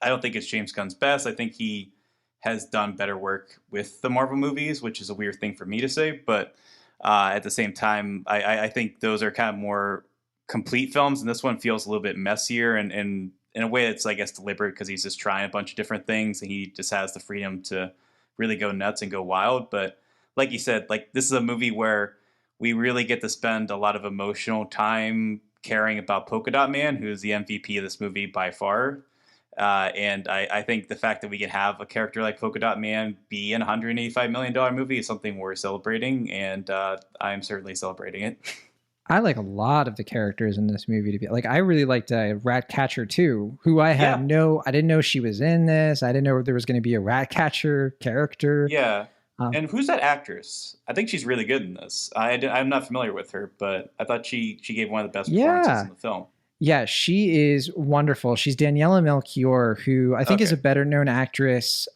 S2: I don't think it's James Gunn's best. I think he has done better work with the Marvel movies, which is a weird thing for me to say. But at the same time, I think those are kind of more complete films, and this one feels a little bit messier and in a way that's, I guess, deliberate because he's just trying a bunch of different things, and he just has the freedom to really go nuts and go wild. But like you said, like this is a movie where we really get to spend a lot of emotional time caring about Polka Dot Man, who is the MVP of this movie by far. And I think the fact that we can have a character like Polka Dot Man be in a $185 million movie is something worth celebrating, and I'm certainly celebrating it.
S1: I like a lot of the characters in this movie to be like, I really liked Ratcatcher too, who I had I didn't know she was in this. I didn't know there was going to be a Ratcatcher character.
S2: Yeah. And who's that actress? I think she's really good in this. I'm not familiar with her, but I thought she gave one of the best performances in the film.
S1: Yeah, she is wonderful. She's Daniela Melchior, who I think is a better known actress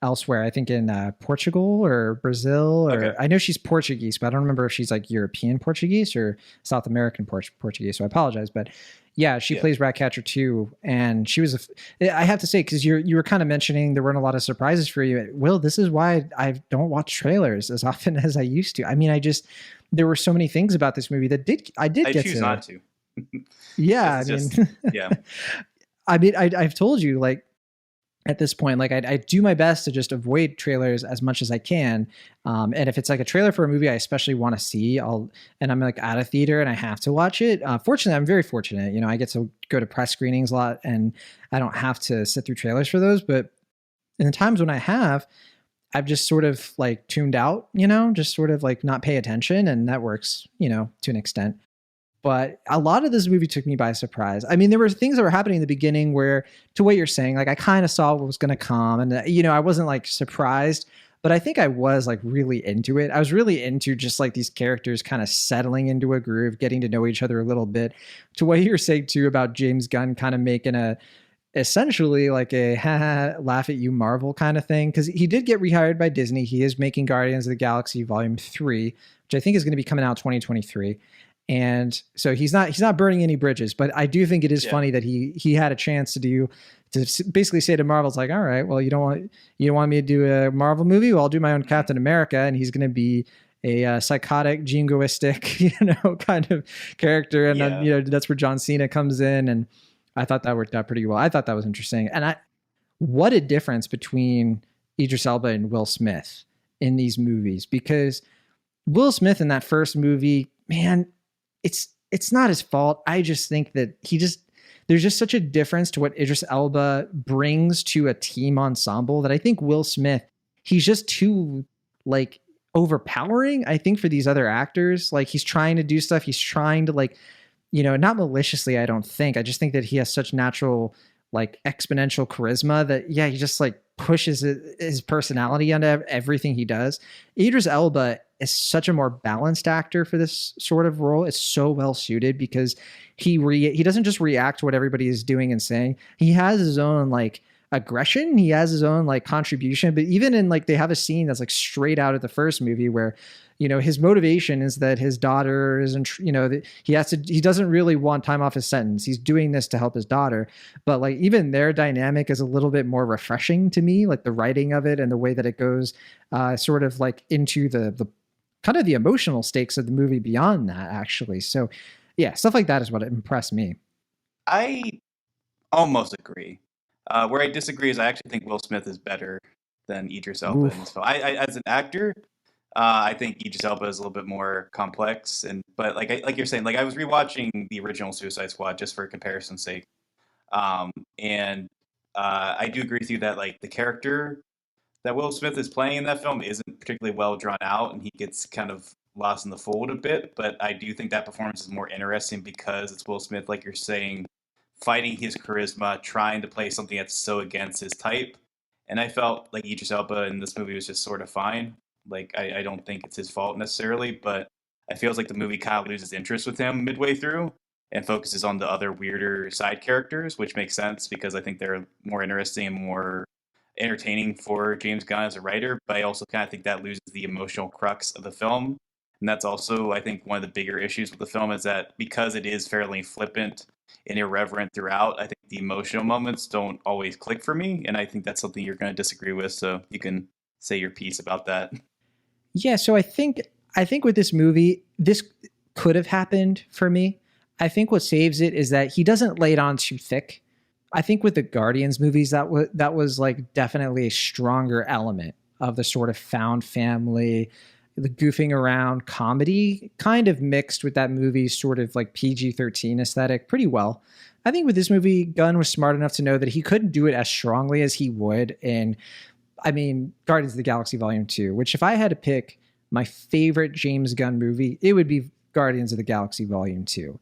S1: elsewhere. I think in Portugal or Brazil, or I know she's Portuguese, but I don't remember if she's like European Portuguese or South American Portuguese. So I apologize, but yeah, she plays Ratcatcher too, and she was. I have to say, because you were kind of mentioning there weren't a lot of surprises for you. Will, this is why I don't watch trailers as often as I used to. I mean, there were so many things about this movie that I choose
S2: not to.
S1: Yeah, I mean, I've told you, like, at this point, like I do my best to just avoid trailers as much as I can. And if it's like a trailer for a movie I especially want to see, and I'm like at a theater and I have to watch it. Fortunately, I'm very fortunate. You know, I get to go to press screenings a lot and I don't have to sit through trailers for those. But in the times when I have, I've just sort of like tuned out, you know, just sort of like not pay attention. And that works, you know, to an extent. But a lot of this movie took me by surprise. I mean, there were things that were happening in the beginning where, to what you're saying, like I kind of saw what was going to come, and you know, I wasn't like surprised, but I think I was like really into it. I was really into just like these characters kind of settling into a groove, getting to know each other a little bit. To what you're saying too about James Gunn kind of making essentially like a laugh at you Marvel kind of thing, because he did get rehired by Disney. He is making Guardians of the Galaxy Volume 3, which I think is going to be coming out 2023. And so he's not burning any bridges, but I do think it is funny that he had a chance to basically say to Marvel, it's like, all right, well, you don't want me to do a Marvel movie? Well, I'll do my own Captain America, and he's going to be a psychotic, jingoistic, you know, kind of character. And then, you know, that's where John Cena comes in. And I thought that worked out pretty well. I thought that was interesting. And what a difference between Idris Elba and Will Smith in these movies, because Will Smith in that first movie, man, it's not his fault. I just think that there's just such a difference to what Idris Elba brings to a team ensemble that I think Will Smith, he's just too like overpowering, I think, for these other actors. Like, he's trying to do stuff. He's trying to, like, not maliciously, I don't think. I just think that he has such natural, like, exponential charisma that, yeah, he just like pushes his personality onto everything he does. Idris Elba is such a more balanced actor for this sort of role. It's so well suited because he doesn't just react to what everybody is doing and saying. He has his own like aggression. He has his own like contribution. But even in like, they have a scene that's like straight out of the first movie where, his motivation is that his daughter isn't, that he doesn't really want time off his sentence. He's doing this to help his daughter. But like, even their dynamic is a little bit more refreshing to me, like the writing of it and the way that it goes sort of like into the kind of the emotional stakes of the movie beyond that, actually. So yeah, stuff like that is what impressed me.
S2: I almost agree. Where I disagree is I actually think Will Smith is better than Idris Elba in this film. I as an actor, I think Idris Elba is a little bit more complex, but like you're saying, like I was rewatching the original Suicide Squad just for comparison's sake, and I do agree with you that like the character that Will Smith is playing in that film isn't particularly well drawn out, and he gets kind of lost in the fold a bit. But I do think that performance is more interesting because it's Will Smith, like you're saying, fighting his charisma, trying to play something that's so against his type. And I felt like Idris Elba in this movie was just sort of fine. Like, I don't think it's his fault necessarily, but I feels like the movie kind of loses interest with him midway through and focuses on the other weirder side characters, which makes sense because I think they're more interesting and more entertaining for James Gunn as a writer. But I also kind of think that loses the emotional crux of the film. And that's also, I think, one of the bigger issues with the film is that because it is fairly flippant and irreverent throughout, I think the emotional moments don't always click for me. And I think that's something you're going to disagree with. So you can say your piece about that.
S1: Yeah, so I think with this movie, this could have happened for me. I think what saves it is that he doesn't lay it on too thick. I think with the Guardians movies, that was like definitely a stronger element of the sort of found family, the goofing around comedy, kind of mixed with that movie's sort of like PG-13 aesthetic pretty well. I think with this movie, Gunn was smart enough to know that he couldn't do it as strongly as he would in, Guardians of the Galaxy Volume 2, which if I had to pick my favorite James Gunn movie, it would be Guardians of the Galaxy Volume 2.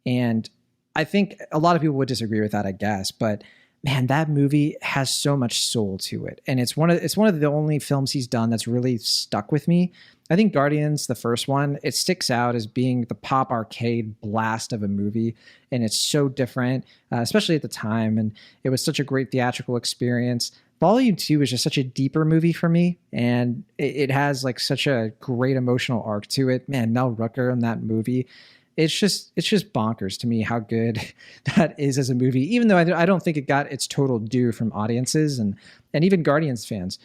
S1: And I think a lot of people would disagree with that, I guess, but man, that movie has so much soul to it. And it's one of the only films he's done that's really stuck with me. I think Guardians, the first one, it sticks out as being the pop arcade blast of a movie. And it's so different, especially at the time. And it was such a great theatrical experience. Volume 2 is just such a deeper movie for me. And it has like such a great emotional arc to it. Man, Mel Rucker in that movie. It's just bonkers to me how good that is as a movie, even though I don't think it got its total due from audiences and even Guardians fans.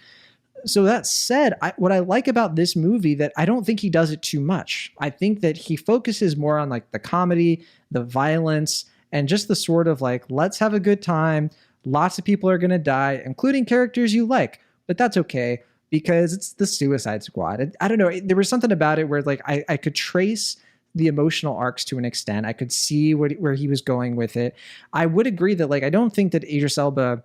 S1: So that said, what I like about this movie that I don't think he does it too much. I think that he focuses more on like the comedy, the violence, and just the sort of like, let's have a good time. Lots of people are going to die, including characters you like, but that's okay because it's the Suicide Squad. I don't know. There was something about it where like I could trace the emotional arcs to an extent. I could see where he was going with it. I would agree that like, I don't think that Idris Elba,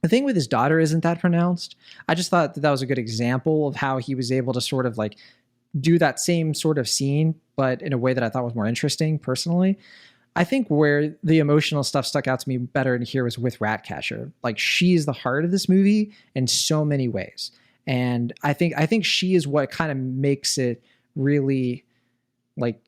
S1: the thing with his daughter isn't that pronounced. I just thought that was a good example of how he was able to sort of like do that same sort of scene, but in a way that I thought was more interesting personally. I think where the emotional stuff stuck out to me better in here was with Ratcatcher. Like, she's the heart of this movie in so many ways. And I think she is what kind of makes it really like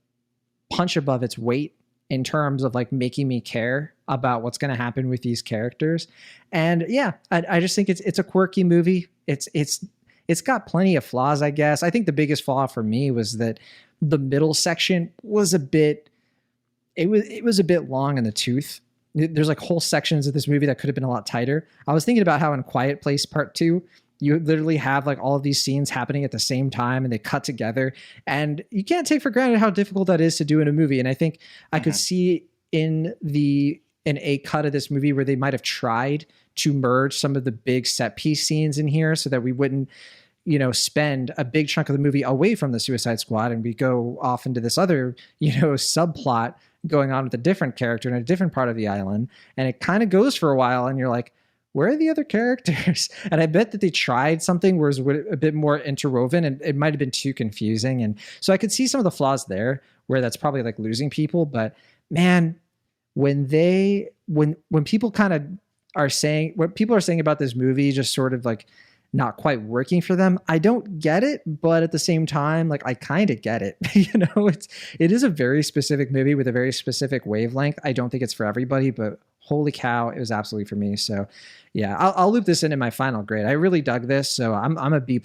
S1: punch above its weight in terms of like making me care about what's going to happen with these characters. And yeah, I just think it's a quirky movie. It's got plenty of flaws, I guess. I think the biggest flaw for me was that the middle section was a bit long in the tooth. There's like whole sections of this movie that could have been a lot tighter. I was thinking about how in Quiet Place Part 2, you literally have like all of these scenes happening at the same time and they cut together, and you can't take for granted how difficult that is to do in a movie. And I think I could see in a cut of this movie where they might have tried to merge some of the big set piece scenes in here so that we wouldn't, spend a big chunk of the movie away from the Suicide Squad and we go off into this other, subplot going on with a different character in a different part of the island. And it kind of goes for a while and you're like, where are the other characters? And I bet that they tried something where it was a bit more interwoven and it might've been too confusing. And so I could see some of the flaws there where that's probably like losing people, but man, when people kind of are saying what people are saying about this movie, just sort of like not quite working for them, I don't get it, but at the same time, like I kind of get it. It is a very specific movie with a very specific wavelength. I don't think it's for everybody, but holy cow, it was absolutely for me. So yeah, I'll loop this in my final grade. I really dug this, so I'm a B+.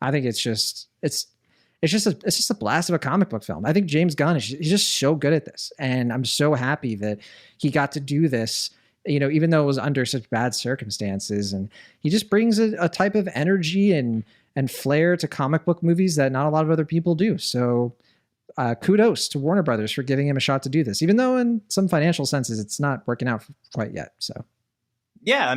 S1: I think it's just a blast of a comic book film. I think James Gunn he's just so good at this, and I'm so happy that he got to do this. Even though it was under such bad circumstances, and he just brings a type of energy and flair to comic book movies that not a lot of other people do. So kudos to Warner Brothers for giving him a shot to do this, even though in some financial senses, it's not working out quite yet. So.
S2: Yeah. I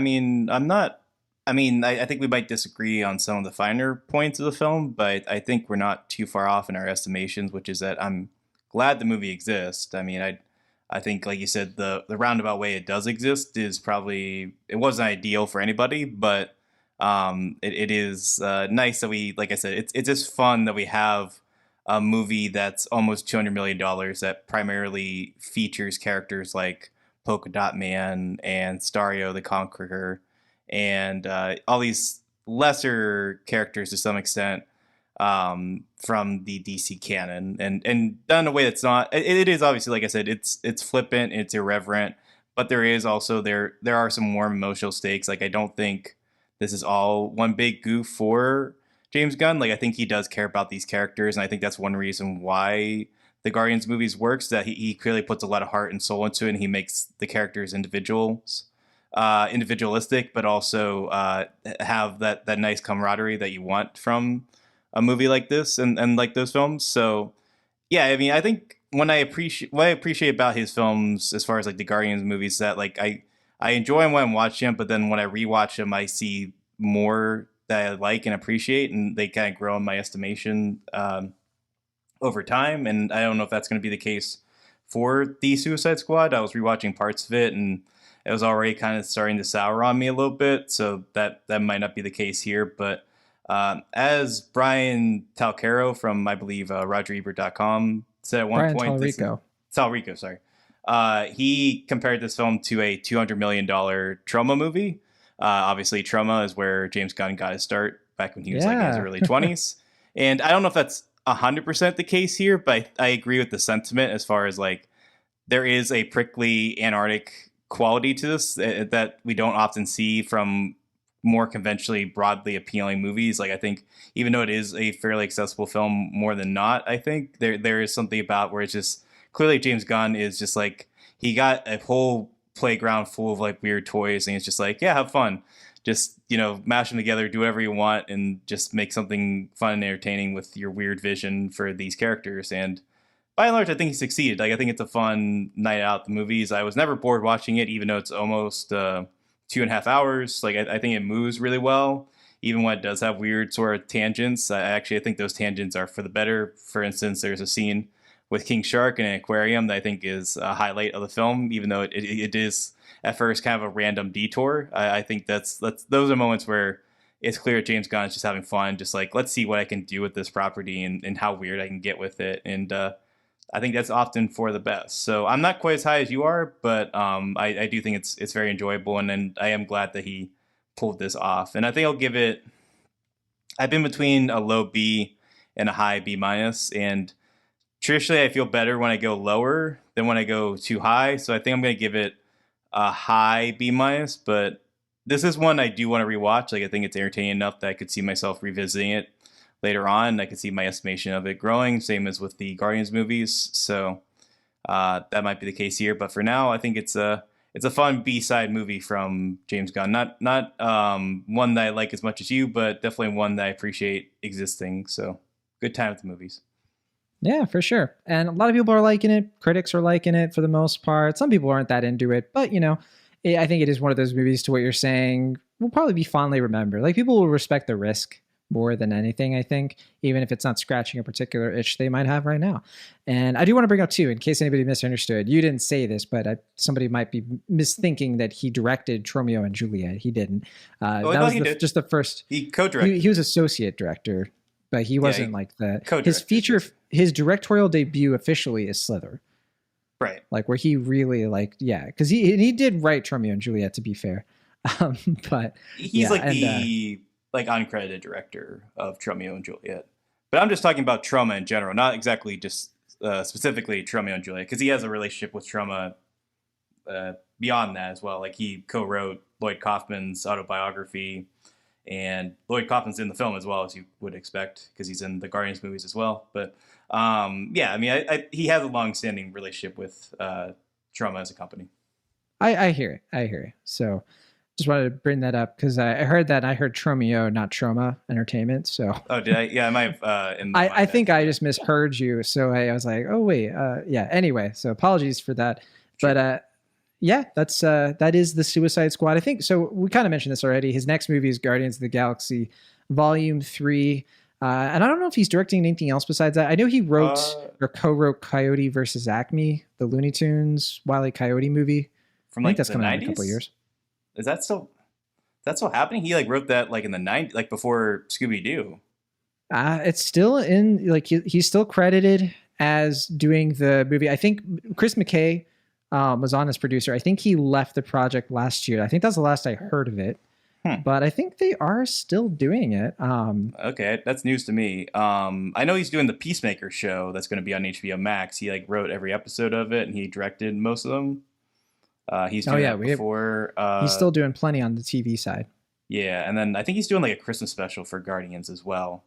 S2: think we might disagree on some of the finer points of the film, but I think we're not too far off in our estimations, which is that I'm glad the movie exists. I think, like you said, the roundabout way it does exist is probably, it wasn't ideal for anybody, but it is nice that we, like I said, it's just fun that we have a movie that's almost $200 million that primarily features characters like Polka Dot Man and Starro the Conqueror and all these lesser characters to some extent from the DC canon and done in a way that's not, it is obviously, like I said, it's flippant, it's irreverent, but there is also, there are some warm emotional stakes. Like, I don't think this is all one big goof for James Gunn. Like, I think he does care about these characters, and I think that's one reason why the Guardians movies works, that he clearly puts a lot of heart and soul into it, and he makes the characters individualistic, but also have that nice camaraderie that you want from a movie like this and like those films. So yeah, I think what I appreciate about his films as far as like the Guardians movies, that like I enjoy them when I'm watching them, but then when I rewatch them, I see more that I like and appreciate, and they kind of grow in my estimation over time. And I don't know if that's going to be the case for the Suicide Squad. I was rewatching parts of it, and it was already kind of starting to sour on me a little bit. So that might not be the case here. But as Brian Talcaro from, I believe, RogerEbert.com said at one point, Talrico, sorry. He compared this film to a $200 million Troma movie. Obviously, Troma is where James Gunn got his start back when he was like in his early 20s. And I don't know if that's 100% the case here, but I agree with the sentiment as far as like there is a prickly Antarctic quality to this that we don't often see from more conventionally broadly appealing movies. Like, I think even though it is a fairly accessible film more than not, I think there is something about where it's just clearly James Gunn is just like, he got a whole playground full of like weird toys, and it's just like, yeah, have fun, just mash them together, do whatever you want, and just make something fun and entertaining with your weird vision for these characters. And by and large, I think he succeeded. Like, I think it's a fun night out at the movies. I was never bored watching it, even though it's almost 2.5 hours. Like, I think it moves really well, even when it does have weird sort of tangents. I think those tangents are for the better. For instance, there's a scene with King Shark in an aquarium that I think is a highlight of the film, even though it is at first kind of a random detour. I think those are moments where it's clear James Gunn is just having fun, just like, let's see what I can do with this property and how weird I can get with it. And I think that's often for the best. So I'm not quite as high as you are, but I do think it's very enjoyable, and I am glad that he pulled this off. And I think I'll give it, I've been between a low B and a high B-, and traditionally I feel better when I go lower than when I go too high. So I think I'm going to give it a high B-, but this is one I do want to rewatch. Like, I think it's entertaining enough that I could see myself revisiting it later on. I could see my estimation of it growing, same as with the Guardians movies. So that might be the case here. But for now, I think it's a fun B-side movie from James Gunn. Not one that I like as much as you, but definitely one that I appreciate existing. So good time at the movies.
S1: Yeah, for sure. And a lot of people are liking it. Critics are liking it for the most part. Some people aren't that into it, but I think it is one of those movies, to what you're saying, will probably be fondly remembered. Like, people will respect the risk more than anything, I think, even if it's not scratching a particular itch they might have right now. And I do want to bring up too, in case anybody misunderstood, you didn't say this, but somebody might be misthinking that he directed Romeo and Juliet. He didn't. That was just the first.
S2: He co-directed.
S1: He was associate director, but he wasn't like the
S2: co-directed.
S1: His directorial debut officially is Slither.
S2: Right.
S1: Like, where he really because he did write Romeo and Juliet, to be fair. But
S2: he's the uncredited director of Romeo and Juliet. But I'm just talking about Troma in general, not exactly just specifically Romeo and Juliet, because he has a relationship with Troma beyond that as well. Like, he co-wrote Lloyd Kaufman's autobiography, and Lloyd Kaufman's in the film as well, as you would expect, because he's in the Guardians movies as well. But he has a long-standing relationship with Troma as a company.
S1: I hear it. So just wanted to bring that up because I heard that. I heard Tromeo, not Troma Entertainment. So
S2: did I? Yeah, I might have.
S1: I think I just misheard you. So I was like, oh wait, yeah. Anyway, so apologies for that. Sure. But that is the Suicide Squad. I think so. We kind of mentioned this already. His next movie is Guardians of the Galaxy Volume 3. And I don't know if he's directing anything else besides that. I know he wrote or co-wrote Coyote versus Acme, the Looney Tunes Wile E. Coyote movie.
S2: From
S1: I think that's
S2: the
S1: coming
S2: 90s?
S1: out in a couple of years.
S2: Is that still happening? He wrote that in the 90s, like before Scooby-Doo.
S1: It's still in, he's still credited as doing the movie. I think Chris McKay was on as producer. I think he left the project last year. I think that's the last I heard of it. But I think they are still doing it.
S2: Okay, that's news to me. I know he's doing the Peacemaker show that's going to be on HBO Max. He wrote every episode of it, and he directed most of them. He's doing that before.
S1: He's still doing plenty on the TV side.
S2: Yeah, and then I think he's doing a Christmas special for Guardians as well.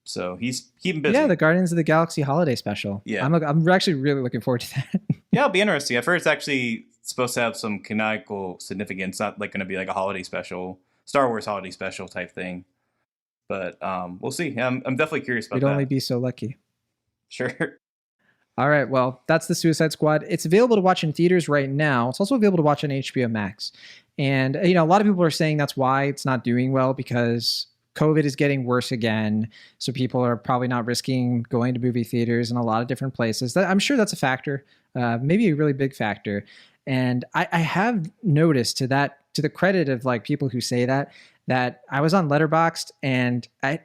S2: So he's keeping busy.
S1: Yeah, the Guardians of the Galaxy holiday special.
S2: Yeah,
S1: I'm actually really looking forward to that.
S2: Yeah, it'll be interesting. I've heard it's actually supposed to have some canonical significance. Not going to be a holiday special, Star Wars holiday special type thing. But we'll see. I'm definitely curious about that.
S1: We'd only be so lucky.
S2: Sure.
S1: All right, well, that's the Suicide Squad. It's available to watch in theaters right now. It's also available to watch on HBO Max. And, a lot of people are saying that's why it's not doing well, because COVID is getting worse again. So people are probably not risking going to movie theaters in a lot of different places. I'm sure that's a factor, maybe a really big factor. And I have noticed, to the credit of people who say that I was on Letterboxd, and I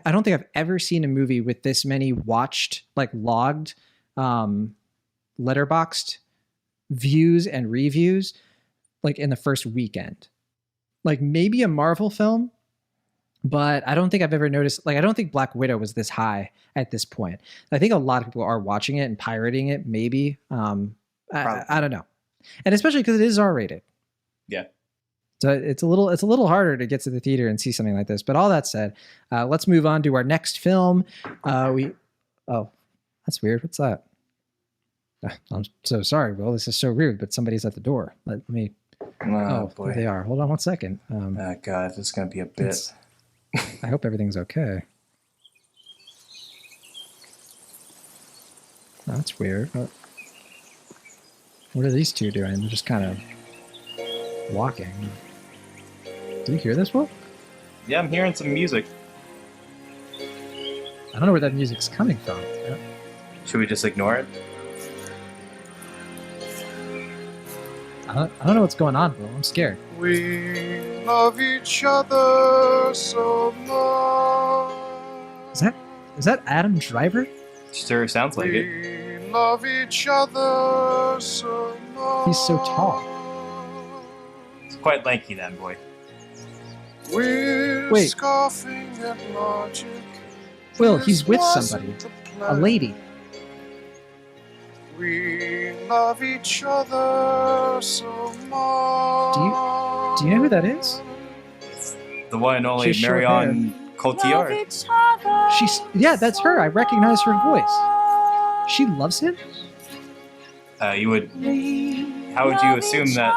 S1: don't think I've ever seen a movie with this many watched, logged, Letterboxd views and reviews, in the first weekend. Maybe a Marvel film, but I don't think I've ever noticed, I don't think Black Widow was this high at this point. I think a lot of people are watching it and pirating it, maybe. I don't know. And especially because it is R-rated.
S2: Yeah.
S1: So it's a little harder to get to the theater and see something like this. But all that said, let's move on to our next film. Oh, that's weird. What's that? I'm so sorry, Will. This is so rude, but somebody's at the door. Let me.
S2: Oh boy,
S1: there they are. Hold on one second.
S2: Oh God, this is gonna be a bit.
S1: I hope everything's okay. Oh, that's weird. What are these two doing? They're just kind of walking. Do you hear this, Will?
S2: Yeah, I'm hearing some music.
S1: I don't know where that music's coming from. Yeah.
S2: Should we just ignore it?
S1: I don't know what's going on, Will. I'm scared.
S11: We love each other so much.
S1: Is that Adam Driver?
S2: Sure, sounds like it.
S11: We love each other so much.
S1: He's so tall.
S2: He's quite lanky, that boy.
S11: We're scoffing at logic.
S1: Will, he's with somebody. A lady.
S11: We love each other so much.
S1: Do you know who that is?
S2: The one and only Marion Cotillard.
S1: That's her. I recognize her voice. She loves him?
S2: You would. How would you assume that?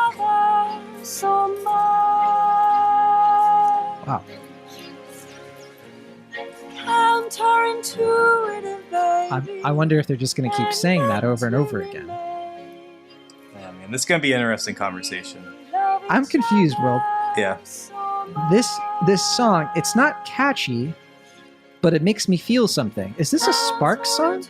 S1: Wow. I wonder if they're just going to keep saying that over and over again.
S2: I mean, man. This is gonna be an interesting conversation.
S1: I'm confused, Will.
S2: Yeah.
S1: This song, it's not catchy, but it makes me feel something. Is this a Sparks song?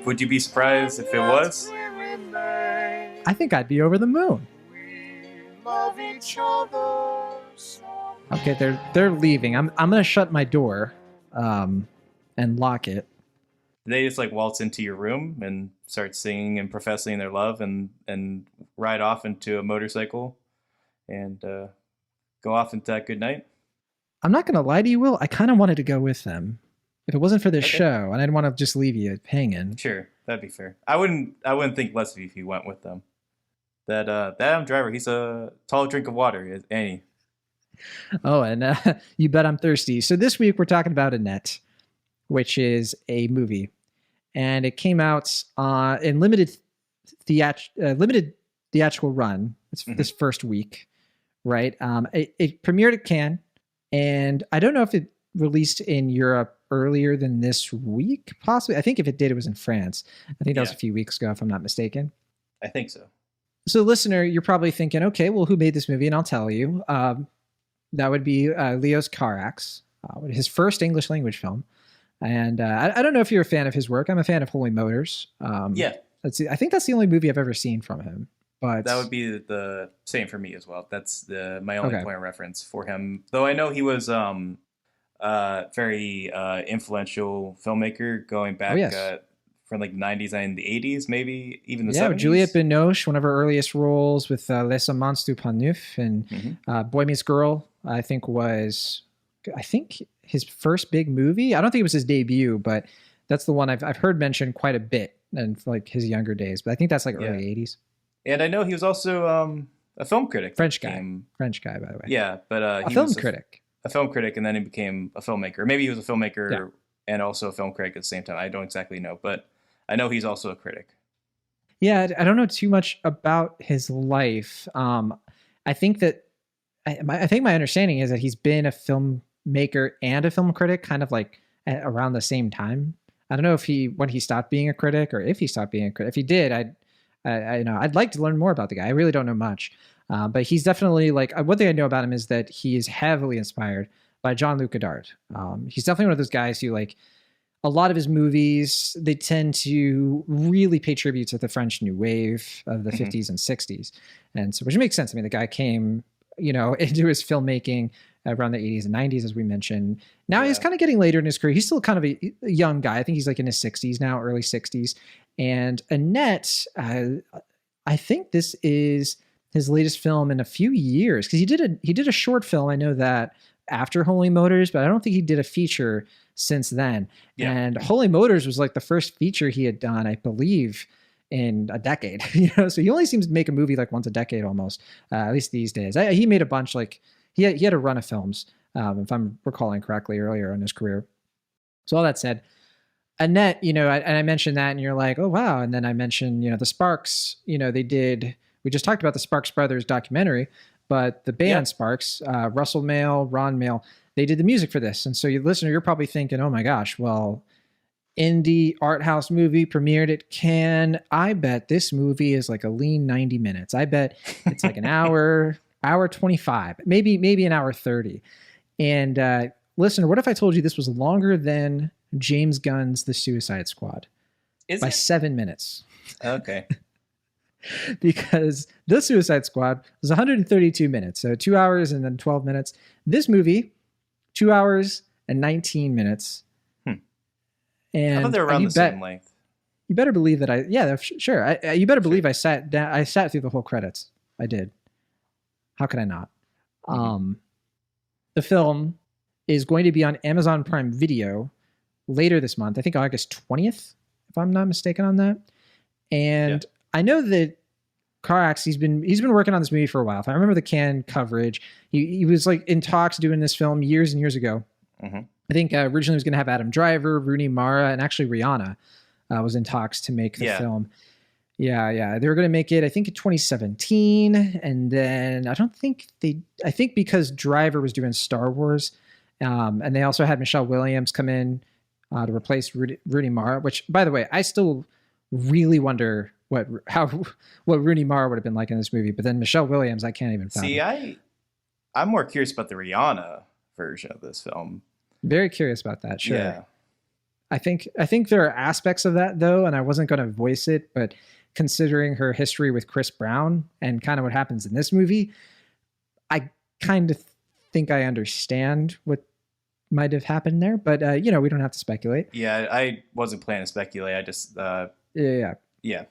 S2: Would you be surprised if it was?
S1: I think I'd be over the moon. Okay, they're leaving. I'm gonna shut my door, and lock it.
S2: They just like waltz into your room and start singing and professing their love and ride off into a motorcycle and go off into that good night.
S1: I'm not gonna lie to you, Will. I kind of wanted to go with them if it wasn't for this show, and I didn't want to just leave you hanging.
S2: Sure, that'd be fair. I wouldn't think less of you if you went with them. That Adam Driver, he's a tall drink of water, Annie.
S1: Oh, and you bet I'm thirsty. So this week we're talking about Annette, which is a movie, and it came out in limited theatrical run. It's this first week, right? It premiered at Cannes, and I don't know if it released in Europe earlier than this week, possibly. I think if it did, it was in France. I think that was a few weeks ago, if I'm not mistaken.
S2: I think so.
S1: So, listener, you're probably thinking, okay, well, who made this movie? And I'll tell you. That would be Leo Carax, his first English language film. And I don't know if you're a fan of his work. I'm a fan of Holy Motors.
S2: Yeah.
S1: I think that's the only movie I've ever seen from him. But
S2: that would be the same for me as well. That's my only point of reference for him. Though I know he was very influential filmmaker going back from like the 90s and the 80s, maybe even the 70s.
S1: With Juliette Binoche, one of her earliest roles with Les Amants du Pont Neuf, and Boy Meets Girl, I think his first big movie. I don't think it was his debut, but that's the one I've heard mentioned quite a bit in like his younger days. But I think that's like early 80s.
S2: And I know he was also a film critic.
S1: French guy, by the way.
S2: Yeah, but
S1: he was a
S2: film critic, and then he became a filmmaker. Maybe he was a filmmaker and also a film critic at the same time. I don't exactly know, but I know he's also a critic.
S1: Yeah, I don't know too much about his life. I think my understanding is that he's been a filmmaker and a film critic kind of like around the same time. I don't know when he stopped being a critic or if he stopped being a critic. If he did, I'd like to learn more about the guy. I really don't know much. But he's definitely like, one thing I know about him is that he is heavily inspired by Jean-Luc Godard. He's definitely one of those guys who like, a lot of his movies, they tend to really pay tribute to the French New Wave of the 50s and 60s. And so, which makes sense. I mean, the guy came, into his filmmaking around the 80s and 90s, as we mentioned. Now he's kind of getting later in his career. He's still kind of a young guy. I think he's like in his 60s now, early 60s. And Annette, I think this is his latest film in a few years, because he did a short film. I know that after Holy Motors, but I don't think he did a feature since then. Yeah. And Holy Motors was like the first feature he had done, I believe, in a decade. So he only seems to make a movie like once a decade almost, at least these days. He made a bunch, like he had a run of films, if I'm recalling correctly, earlier in his career. So all that said, Annette, and I mentioned that, and you're like, oh wow. And then I mentioned, the Sparks, we just talked about the Sparks Brothers documentary, but the band Sparks, Russell Mael, Ron Mael, they did the music for this. And so you listener, you're probably thinking, oh my gosh, well, indie art house movie premiered at Cannes. I bet this movie is like a lean 90 minutes. I bet it's like an hour 25, maybe an hour 30. And listener, what if I told you this was longer than James Gunn's The Suicide Squad? By 7 minutes.
S2: Okay.
S1: Because The Suicide Squad was 132 minutes, so 2 hours and then 12 minutes. This movie, 2 hours and 19 minutes. And
S2: I thought they were around the same length.
S1: You better believe that sure. You better believe I sat down. I sat through the whole credits. I did. How could I not? The film is going to be on Amazon Prime Video later this month. I think August 20th, if I'm not mistaken on that. And I know that Carax, he's been working on this movie for a while. If I remember the Cannes coverage, he was like in talks doing this film years and years ago. I think originally he was going to have Adam Driver, Rooney Mara, and actually Rihanna was in talks to make the film. Yeah. They were going to make it, I think, in 2017. And then I think because Driver was doing Star Wars, and they also had Michelle Williams come in to replace Rooney Mara, which, by the way, I still really wonder what Rooney Mara would have been like in this movie. But then Michelle Williams, I can't even fathom.
S2: See, I'm more curious about the Rihanna version of this film.
S1: Very curious about that. Sure.
S2: Yeah.
S1: I think there are aspects of that though, and I wasn't going to voice it, but considering her history with Chris Brown and kind of what happens in this movie, I kind of think I understand what might have happened there, but we don't have to speculate.
S2: Yeah, I wasn't planning to speculate. I just
S1: Yeah.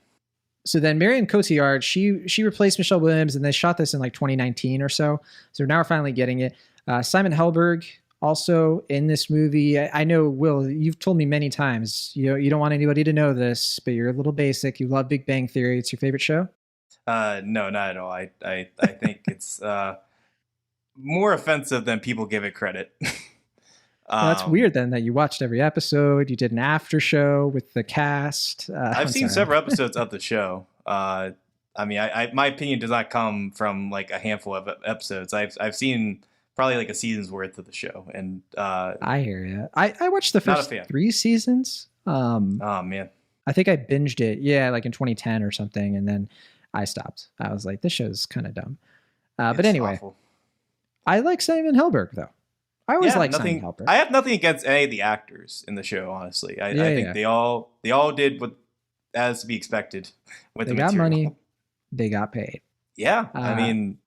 S1: So then Marion Cotillard, she replaced Michelle Williams, and they shot this in like 2019 or so. So now we're finally getting it. Simon Helberg also in this movie. I know, Will, you've told me many times, you don't want anybody to know this, but you're a little basic. You love Big Bang Theory. It's your favorite show?
S2: No, not at all. I think it's more offensive than people give it credit.
S1: Well, that's weird then that you watched every episode. You did an after show with the cast.
S2: I've seen several episodes of the show. I mean, my opinion does not come from like a handful of episodes. I've seen probably like a season's worth of the show, and
S1: I hear you. I watched the first 3 seasons.
S2: Oh man,
S1: I think I binged it. Yeah, like in 2010 or something, and then I stopped. I was like, this show's kind of dumb. But anyway, awful. I like Simon Helberg though. I always like Simon Helberg.
S2: I have nothing against any of the actors in the show, honestly. I think they all did what as to be expected with the material. They got money,
S1: they got paid.
S2: Yeah, I mean,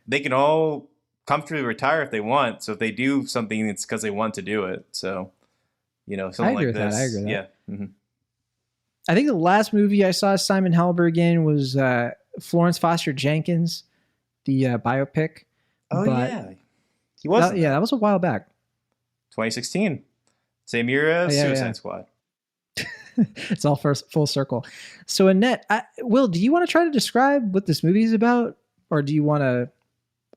S2: they can all comfortably retire if they want. So if they do something, it's because they want to do it. So, something like this.
S1: I agree with that.
S2: Yeah. Mm-hmm.
S1: I think the last movie I saw Simon Helberg in was Florence Foster Jenkins, the biopic.
S2: Oh, yeah. He was.
S1: That was a while back.
S2: 2016. Same year as Suicide Squad.
S1: It's all full circle. So Annette, Will, do you want to try to describe what this movie is about? Or do you want to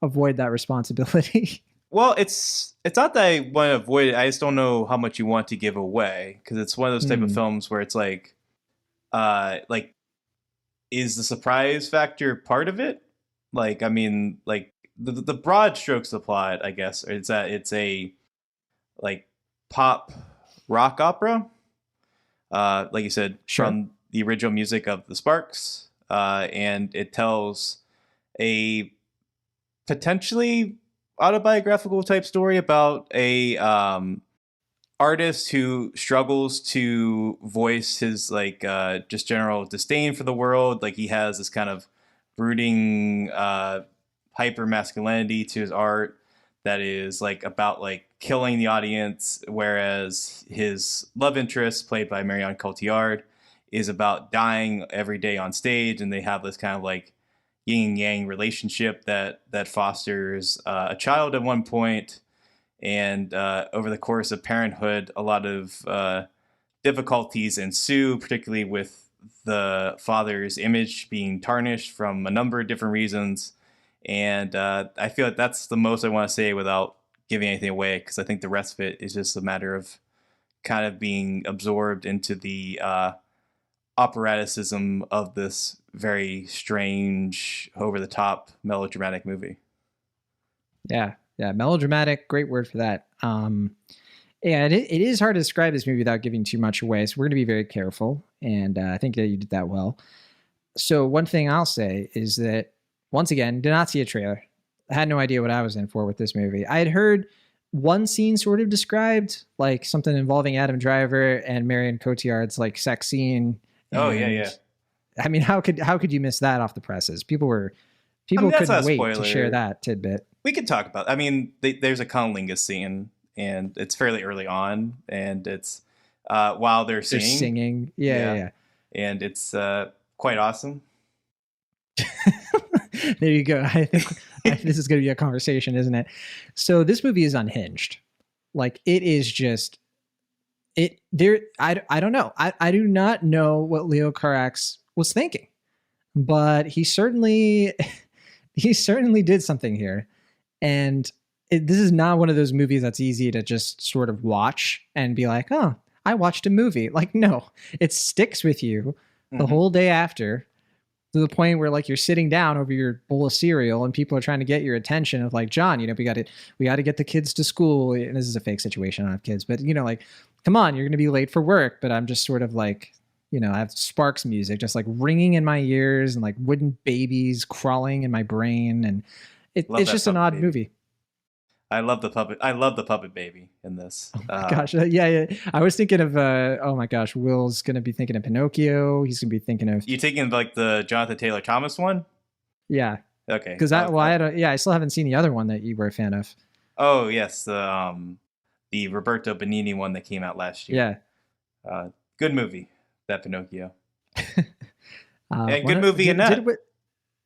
S1: avoid that responsibility?
S2: Well, it's not that I want to avoid it. I just don't know how much you want to give away. Because it's one of those type of films where it's like, is the surprise factor part of it? Like, I mean, like, the broad strokes of the plot, I guess, is that it's a like pop rock opera, like you said, from the original music of the Sparks, and it tells a potentially autobiographical type story about a artist who struggles to voice his like just general disdain for the world. Like he has this kind of brooding hyper masculinity to his art that is like about like killing the audience, whereas his love interest, played by Marion Cotillard, is about dying every day on stage, and they have this kind of like yin and yang relationship that fosters a child at one point, and over the course of parenthood, a lot of difficulties ensue, particularly with the father's image being tarnished from a number of different reasons. And I feel like that's the most I want to say without giving anything away, because I think the rest of it is just a matter of kind of being absorbed into the operaticism of this very strange, over-the-top, melodramatic movie. Yeah, melodramatic, great word for that. It is hard to describe this movie without giving too much away, so we're going to be very careful, and I think that you did that well. So one thing I'll say is that, once again, did not see a trailer. I had no idea what I was in for with this movie. I had heard one scene sort of described, like something involving Adam Driver and Marion Cotillard's like sex scene. Oh yeah.
S1: I mean, how could you miss that off the presses? People couldn't wait to share that tidbit.
S2: We could talk about. I mean, there's a cunnilingus scene, and it's fairly early on, and it's while they're singing. Yeah. And it's quite awesome.
S1: There you go. I think this is going to be a conversation, isn't it? So this movie is unhinged. Like it is just it there. I don't know. I do not know what Leo Carax was thinking, but he certainly did something here. And this is not one of those movies that's easy to just sort of watch and be like, oh, I watched a movie. Like, no, it sticks with you the whole day after, to the point where like you're sitting down over your bowl of cereal and people are trying to get your attention of like, John, we got to get the kids to school. And this is a fake situation. I don't have kids, but like, come on, you're going to be late for work. But I'm just sort of like, I have Sparks music just like ringing in my ears and like wooden babies crawling in my brain. And it's just an odd movie.
S2: I love the puppet. I love the puppet baby in this.
S1: Oh my gosh. Yeah. I was thinking of, oh my gosh, Will's going to be thinking of Pinocchio. He's going to be thinking of.
S2: You taking like the Jonathan Taylor Thomas one?
S1: Yeah.
S2: Okay.
S1: Because I still haven't seen the other one that you were a fan of.
S2: Oh, yes. The Roberto Benigni one that came out last year.
S1: Yeah.
S2: Good movie, that Pinocchio. And good movie, Annette.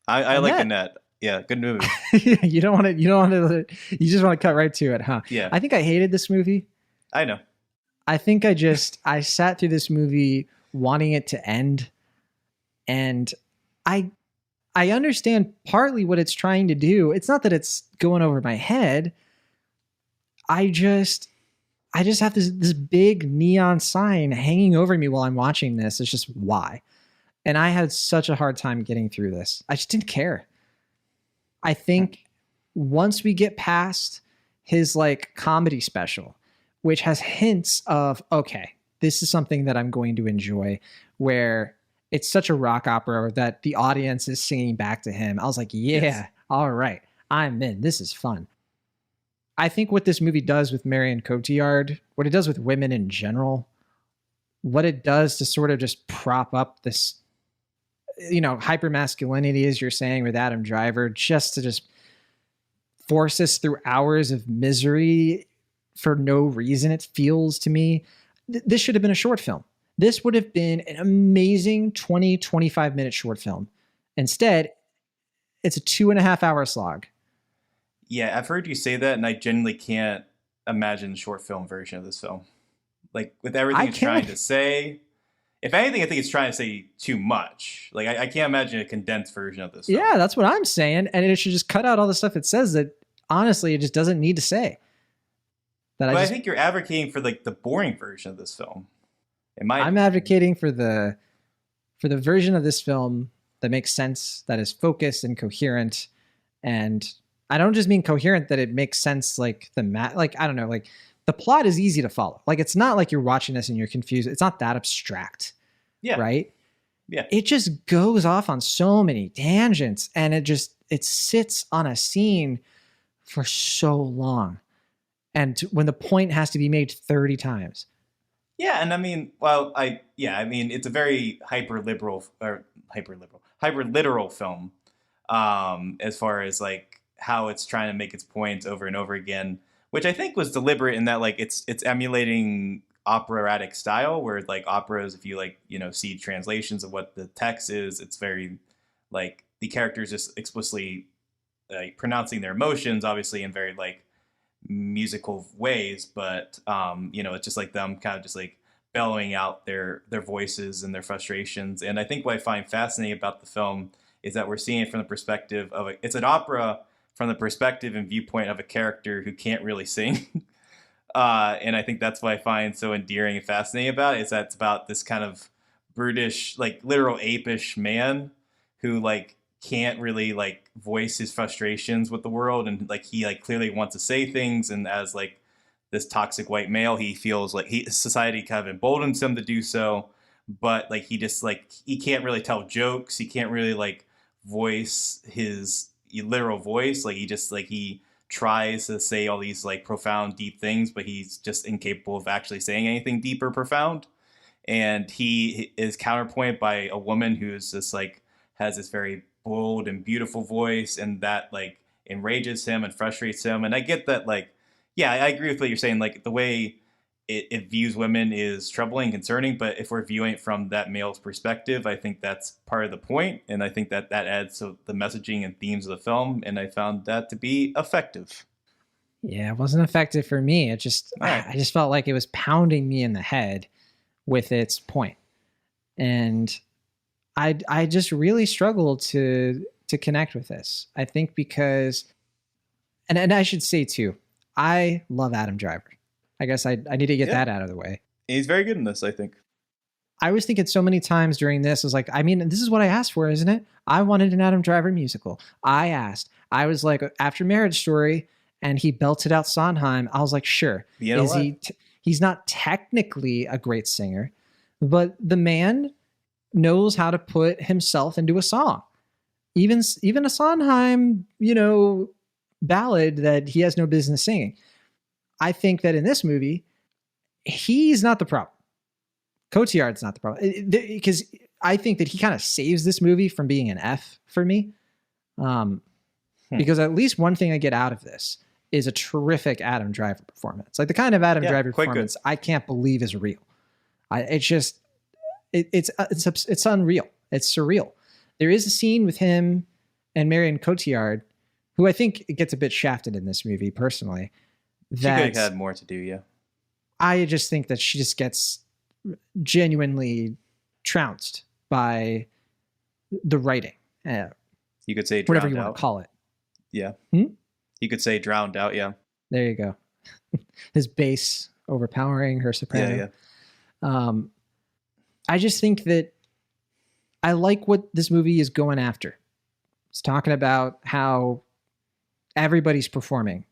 S2: I like Annette. Yeah, good movie.
S1: You just want to cut right to it, huh?
S2: Yeah.
S1: I think I hated this movie.
S2: I know.
S1: I think I sat through this movie wanting it to end. And I understand partly what it's trying to do. It's not that it's going over my head. I just have this big neon sign hanging over me while I'm watching this. It's just why. And I had such a hard time getting through this. I just didn't care. I think once we get past his like comedy special, which has hints of, okay, this is something that I'm going to enjoy, where it's such a rock opera that the audience is singing back to him. I was like, yeah, yes. All right, I'm in. This is fun. I think what this movie does with Marion Cotillard, what it does with women in general, what it does to sort of just prop up this, hyper masculinity, as you're saying, with Adam Driver, just to just force us through hours of misery for no reason. It feels to me, this should have been a short film. This would have been an amazing 25 minute short film. Instead, it's a 2.5 hour slog.
S2: Yeah, I've heard you say that, and I genuinely can't imagine the short film version of this film. Like, with everything it's trying to say, if anything, I think it's trying to say too much. Like, I can't imagine a condensed version of this film.
S1: Yeah, that's what I'm saying. And it should just cut out all the stuff it says that, honestly, it just doesn't need to say.
S2: I think you're advocating for, like, the boring version of this film.
S1: I'm advocating for the version of this film that makes sense, that is focused and coherent. And I don't just mean coherent, that it makes sense, like I don't know, like the plot is easy to follow. Like, it's not like you're watching this and you're confused. It's not that abstract.
S2: Yeah.
S1: Right?
S2: Yeah.
S1: It just goes off on so many tangents, and it sits on a scene for so long. And when the point has to be made 30 times.
S2: Yeah, and I mean, it's a very hyper literal film, as far as like how it's trying to make its points over and over again, which I think was deliberate in that, like, it's emulating operatic style, where like operas, if you see translations of what the text is, it's very like the characters just explicitly pronouncing their emotions, obviously in very like musical ways, but it's just like them kind of just like bellowing out their voices and their frustrations. And I think what I find fascinating about the film is that we're seeing it from the perspective of it's an opera from the perspective and viewpoint of a character who can't really sing. And I think that's what I find so endearing and fascinating about it, is that it's about this kind of brutish, like literal apish man who like can't really like voice his frustrations with the world, and like he like clearly wants to say things, and as like this toxic white male, he feels like society kind of emboldens him to do so, but like he can't really tell jokes, he can't really like voice his literal voice, like he tries to say all these like profound deep things, but he's just incapable of actually saying anything deep or profound. And he is counterpointed by a woman who's just like has this very bold and beautiful voice, and that like enrages him and frustrates him. And I get that, like, yeah, I agree with what you're saying. Like the way it views women is troubling and concerning, but if we're viewing it from that male's perspective, I think that's part of the point, and I think that adds to the messaging and themes of the film, and I found that to be effective.
S1: Yeah, it wasn't effective for me. I just felt like it was pounding me in the head with its point, and I just really struggled to connect with this. I think because, and I should say too, I love Adam Driver. I guess I need to get that out of the way.
S2: He's very good in this, I think.
S1: I was thinking so many times during this, I was like, I mean, this is what I asked for, isn't it? I wanted an Adam Driver musical. I was like, after Marriage Story, and he belted out Sondheim, I was like, sure. He's not technically a great singer, but the man knows how to put himself into a song. Even a Sondheim, ballad that he has no business singing. I think that in this movie, he's not the problem. Cotillard's not the problem. Because I think that he kind of saves this movie from being an F for me. Because at least one thing I get out of this is a terrific Adam Driver performance. Like the kind of Adam Driver performance I can't believe is real. It's unreal. It's surreal. There is a scene with him and Marion Cotillard, who I think gets a bit shafted in this movie personally.
S2: She could have had more to do, yeah.
S1: I just think that she just gets genuinely trounced by the writing.
S2: You could say
S1: whatever you
S2: drowned
S1: want
S2: out.
S1: to call it.
S2: Yeah. You could say drowned out, yeah.
S1: There you go. His bass overpowering her soprano.
S2: Yeah.
S1: I just think that I like what this movie is going after. It's talking about how everybody's performing.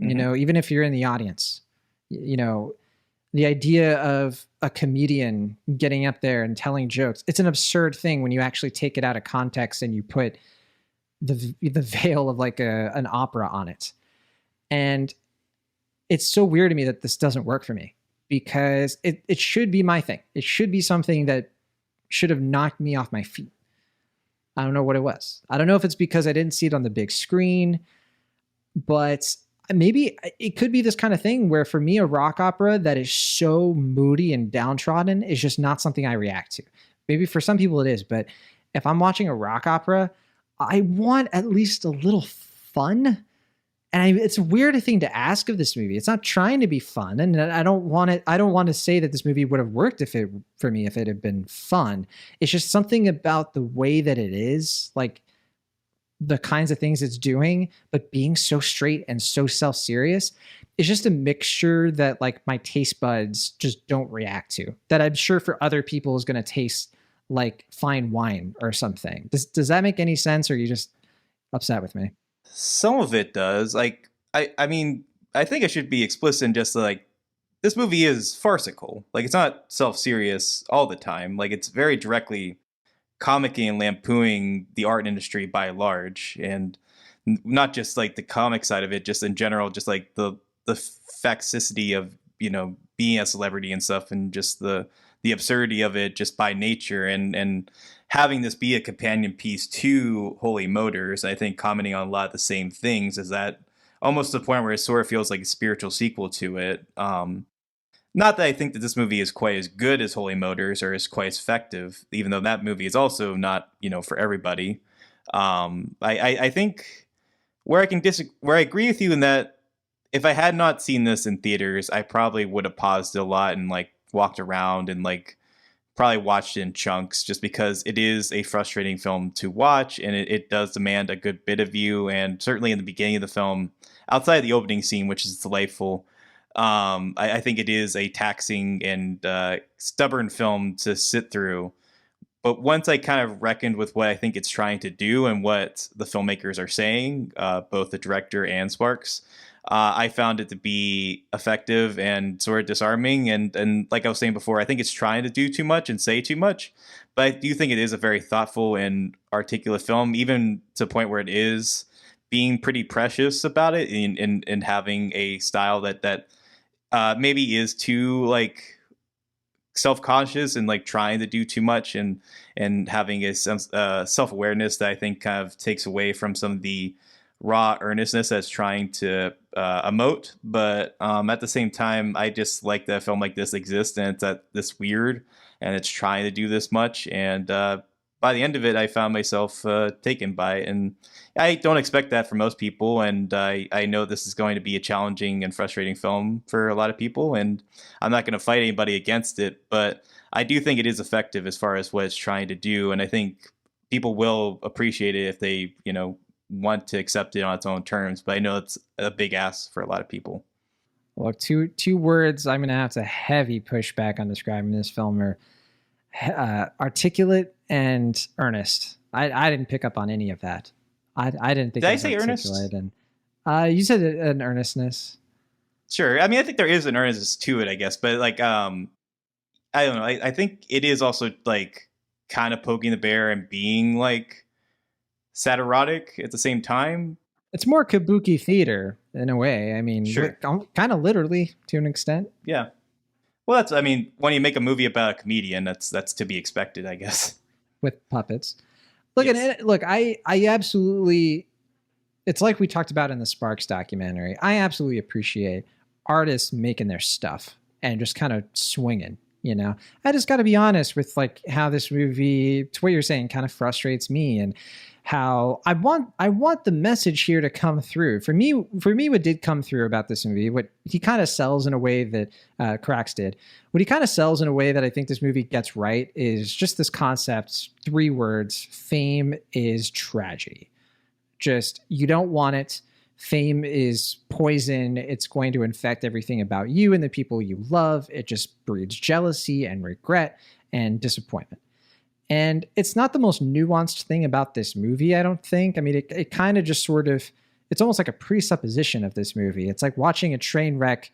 S1: Even if you're in the audience, the idea of a comedian getting up there and telling jokes, it's an absurd thing when you actually take it out of context and you put the veil of like an opera on it. And it's so weird to me that this doesn't work for me, because it should be my thing. It should be something that should have knocked me off my feet. I don't know what it was. I don't know if it's because I didn't see it on the big screen, but maybe it could be this kind of thing where for me, a rock opera that is so moody and downtrodden is just not something I react to. Maybe for some people it is, but if I'm watching a rock opera, I want at least a little fun. And it's a weird thing to ask of this movie. It's not trying to be fun, and I don't want to say that this movie would have worked for me if it had been fun. It's just something about the way that it is, like the kinds of things it's doing, but being so straight and so self-serious. It's just a mixture that like my taste buds just don't react to, that I'm sure for other people is going to taste like fine wine or something. Does that make any sense, or are you just upset with me?
S2: Some of it does. Like, I mean, I think I should be explicit in just like, this movie is farcical. Like, it's not self-serious all the time. Like, it's very directly comicking and lampooning the art industry by large, and not just like the comic side of it, just in general, just like the faxicity of, being a celebrity and stuff, and just the absurdity of it just by nature, and having this be a companion piece to Holy Motors. I think commenting on a lot of the same things, is that almost to the point where it sort of feels like a spiritual sequel to it. Not that I think that this movie is quite as good as Holy Motors or is quite as effective, even though that movie is also not, for everybody. I think where I agree with you in that, if I had not seen this in theaters, I probably would have paused it a lot and like walked around and like probably watched it in chunks, just because it is a frustrating film to watch, and it does demand a good bit of you. And certainly in the beginning of the film, outside of the opening scene, which is delightful, I think it is a taxing and stubborn film to sit through. But once I kind of reckoned with what I think it's trying to do and what the filmmakers are saying, both the director and Sparks, I found it to be effective and sort of disarming. And like I was saying before, I think it's trying to do too much and say too much. But I do think it is a very thoughtful and articulate film, even to the point where it is being pretty precious about it, and having a style that maybe is too like self-conscious and like trying to do too much, and having a self-awareness that I think kind of takes away from some of the raw earnestness that's trying to emote. But at the same time, I just like that a film like this exists, and it's this weird, and it's trying to do this much. And by the end of it, I found myself taken by it. And I don't expect that for most people, and I know this is going to be a challenging and frustrating film for a lot of people, and I'm not going to fight anybody against it, but I do think it is effective as far as what it's trying to do, and I think people will appreciate it if they, want to accept it on its own terms. But I know it's a big ask for a lot of people.
S1: Well, two words I'm going to have to heavy pushback on describing this film are articulate and earnest. I didn't pick up on any of that. I didn't think.
S2: Did I say earnest?
S1: And you said an earnestness.
S2: Sure. I mean, I think there is an earnestness to it, I guess. But like, I don't know. I think it is also like kind of poking the bear and being like satirotic at the same time.
S1: It's more kabuki theater in a way. I mean,
S2: Sure.
S1: kind of literally to an extent.
S2: Yeah. Well, I mean, when you make a movie about a comedian, that's to be expected, I guess.
S1: With puppets. Look,
S2: Yes.
S1: I absolutely, it's like we talked about in the Sparks documentary. I absolutely appreciate artists making their stuff and just kind of swinging, you know. I just got to be honest with like how this movie, to what you're saying, kind of frustrates me, and how I want the message here to come through. For me, what did come through about this movie, what he kind of sells in a way that Carax did, what he kind of sells in a way that I think this movie gets right, is just this concept, 3 words: fame is tragedy. Just, you don't want it. Fame is poison. It's going to infect everything about you and the people you love. It just breeds jealousy and regret and disappointment. And it's not the most nuanced thing about this movie, I don't think. I mean, it kind of just sort of, it's almost like a presupposition of this movie. It's like watching a train wreck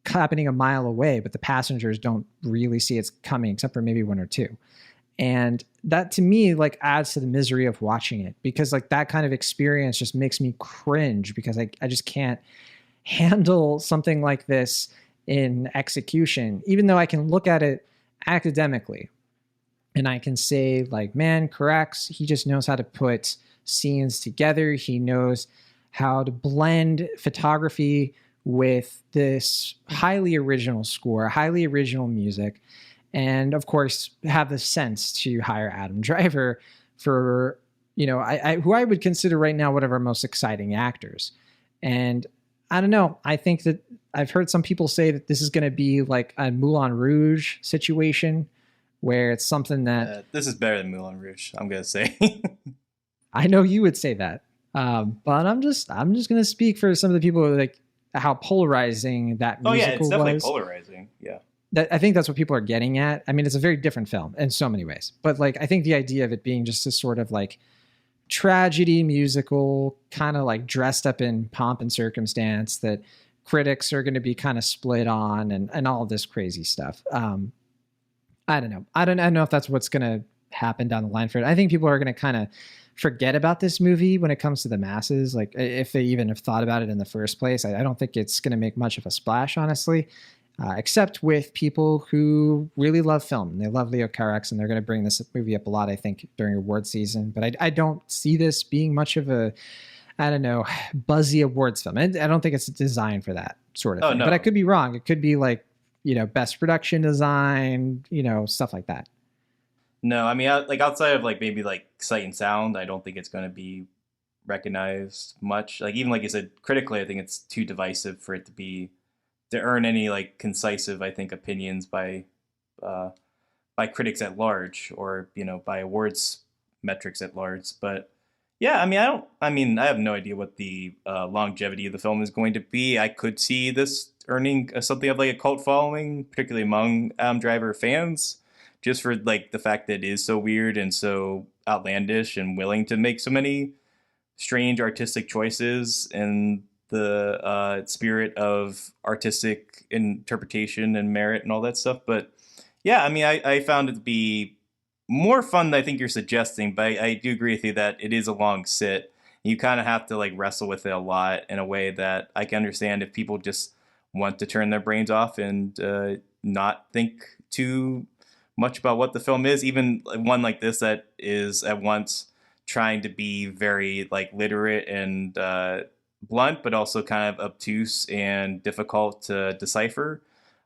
S1: happening a mile away, but the passengers don't really see it's coming, except for maybe 1 or 2. And that, to me, like adds to the misery of watching it, because like that kind of experience just makes me cringe, because I just can't handle something like this in execution, even though I can look at it academically. And I can say, like, man, Carax, he just knows how to put scenes together. He knows how to blend photography with this highly original score, highly original music. And, of course, have the sense to hire Adam Driver for, you know, who I would consider right now one of our most exciting actors. And I don't know. I think that I've heard some people say that this is going to be like a Moulin Rouge situation, where it's something that
S2: This is better than Moulin Rouge, I'm gonna say.
S1: I know you would say that, but I'm just gonna speak for some of the people who like how polarizing that musical was.
S2: Oh yeah, it's definitely polarizing. Yeah,
S1: I think that's what people are getting at. I mean, it's a very different film in so many ways, but like I think the idea of it being just a sort of like tragedy musical, kind of like dressed up in pomp and circumstance, that critics are going to be kind of split on, and all of this crazy stuff. I don't know. I don't know if that's what's going to happen down the line for it. I think people are going to kind of forget about this movie when it comes to the masses. Like, if they even have thought about it in the first place, I don't think it's going to make much of a splash, honestly, except with people who really love film. They love Leo Carax, and they're going to bring this movie up a lot, I think, during award season. But I don't see this being much of a, I don't know, buzzy awards film. I don't think it's designed for that sort of thing.
S2: No.
S1: But I could be wrong. It could be like, you know, best production design, you know, stuff like that.
S2: No, I mean, like outside of like maybe like sight and sound, I don't think it's going to be recognized much. Like even like you said, critically, I think it's too divisive for it to earn any like concisive, I think, opinions by critics at large, or you know, by awards metrics at large. But yeah, I have no idea what the longevity of the film is going to be. I could see this earning something of like a cult following, particularly among Adam Driver fans, just for like the fact that it is so weird and so outlandish and willing to make so many strange artistic choices in the spirit of artistic interpretation and merit and all that stuff. But yeah, I mean, I found it to be more fun than I think you're suggesting, but I do agree with you that it is a long sit. You kind of have to like wrestle with it a lot in a way that I can understand if people just want to turn their brains off and not think too much about what the film is. Even one like this that is at once trying to be very like literate and blunt, but also kind of obtuse and difficult to decipher.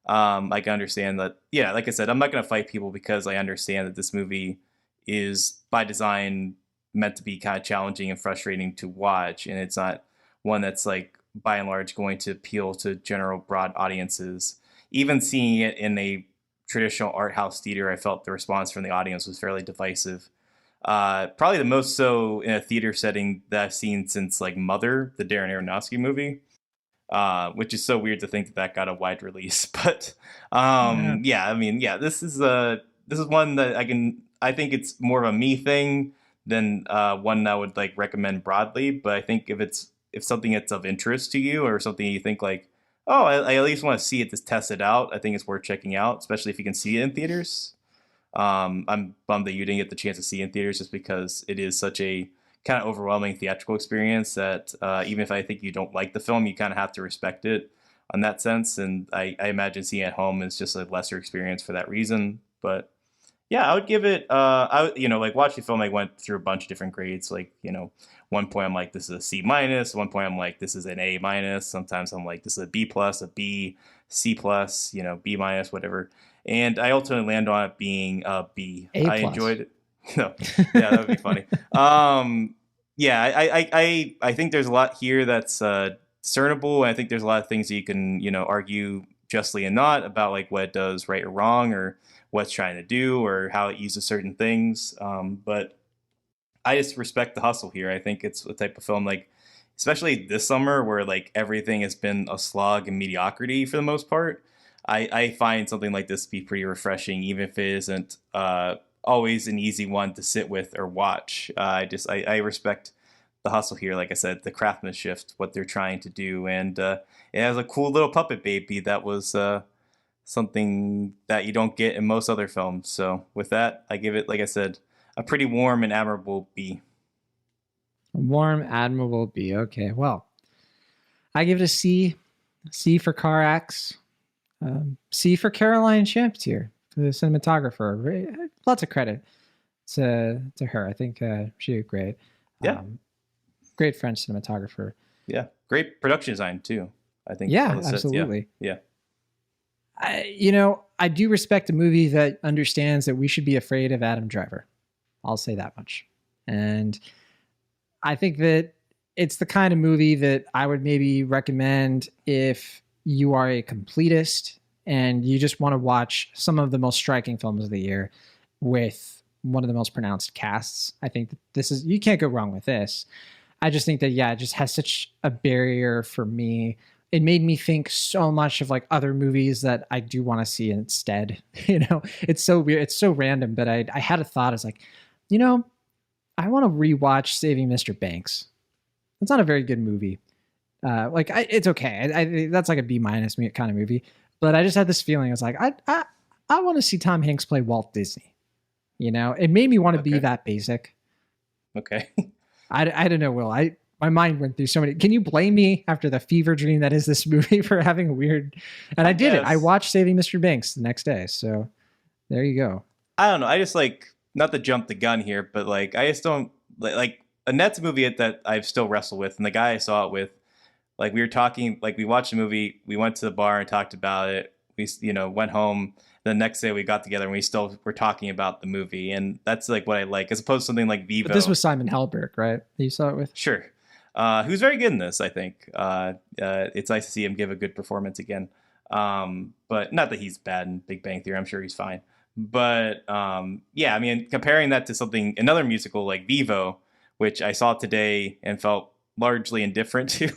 S2: I can understand that. Yeah, like I said, I'm not going to fight people because I understand that this movie is by design meant to be kind of challenging and frustrating to watch, and it's not one that's like by and large going to appeal to general broad audiences. Even seeing it in a traditional art house theater, I felt the response from the audience was fairly divisive. Probably the most so in a theater setting that I've seen since like Mother, the Darren Aronofsky movie, which is so weird to think that got a wide release. But this is one that I think it's more of a me thing than one that I would like recommend broadly. But I think if something that's of interest to you, or something you think like, oh, I at least want to see it to test it out, I think it's worth checking out, especially if you can see it in theaters. I'm bummed that you didn't get the chance to see in theaters, just because it is such a kind of overwhelming theatrical experience that even if I think you don't like the film, you kind of have to respect it on that sense. And I imagine seeing it at home is just a lesser experience for that reason. But yeah, I would give it, like watching the film, I went through a bunch of different grades. Like, one point I'm like, this is a C minus. One point I'm like, this is an A minus. Sometimes I'm like, this is a B plus, a B, C plus, B minus, whatever. And I ultimately land on it being a B.
S1: A+.
S2: I enjoyed it. No, yeah, that would be funny. I think there's a lot here that's discernible, and I think there's a lot of things that you can, argue justly and not about, like what it does right or wrong, or what it's trying to do, or how it uses certain things. But I just respect the hustle here. I think it's a type of film, like, especially this summer, where like everything has been a slog and mediocrity for the most part. I find something like this to be pretty refreshing, even if it isn't always an easy one to sit with or watch. I respect the hustle here. Like I said, the craftsmanship, what they're trying to do, and it has a cool little puppet baby that was something that you don't get in most other films. So with that, I give it, like I said, a pretty warm and admirable B.
S1: A warm, admirable B. Okay, well, I give it a C. C for Carax. C for Caroline Champtier, the cinematographer. Lots of credit to her. I think she did great.
S2: Yeah.
S1: Great French cinematographer.
S2: Yeah. Great production design too, I think.
S1: Yeah, absolutely.
S2: Yeah.
S1: I do respect a movie that understands that we should be afraid of Adam Driver. I'll say that much. And I think that it's the kind of movie that I would maybe recommend if you are a completist and you just want to watch some of the most striking films of the year with one of the most pronounced casts. I think that you can't go wrong with this. I just think that, it just has such a barrier for me. It made me think so much of like other movies that I do want to see instead. It's so weird. It's so random, but I had a thought. I was like, I want to rewatch Saving Mr. Banks. It's not a very good movie. It's okay. That's like a B minus kind of movie. But I just had this feeling. I was like, I want to see Tom Hanks play Walt Disney. It made me want to be that basic.
S2: Okay.
S1: I don't know, Will. My mind went through so many. Can you blame me after the fever dream that is this movie for having a weird? And I did it. I watched Saving Mr. Banks the next day. So there you go.
S2: I don't know. I just not to jump the gun here, but I just don't like Annette's a movie that I've still wrestled with, and the guy I saw it with, we were talking, we watched the movie, we went to the bar and talked about it. We, went home. The next day we got together and we still were talking about the movie, and that's what I like, as opposed to something like Vivo.
S1: But this was Simon Helberg, right? That you saw it with?
S2: Sure. Who's very good in this, I think. It's nice to see him give a good performance again. But not that he's bad in Big Bang Theory. I'm sure he's fine. But comparing that to another musical like Vivo, which I saw today and felt largely indifferent to,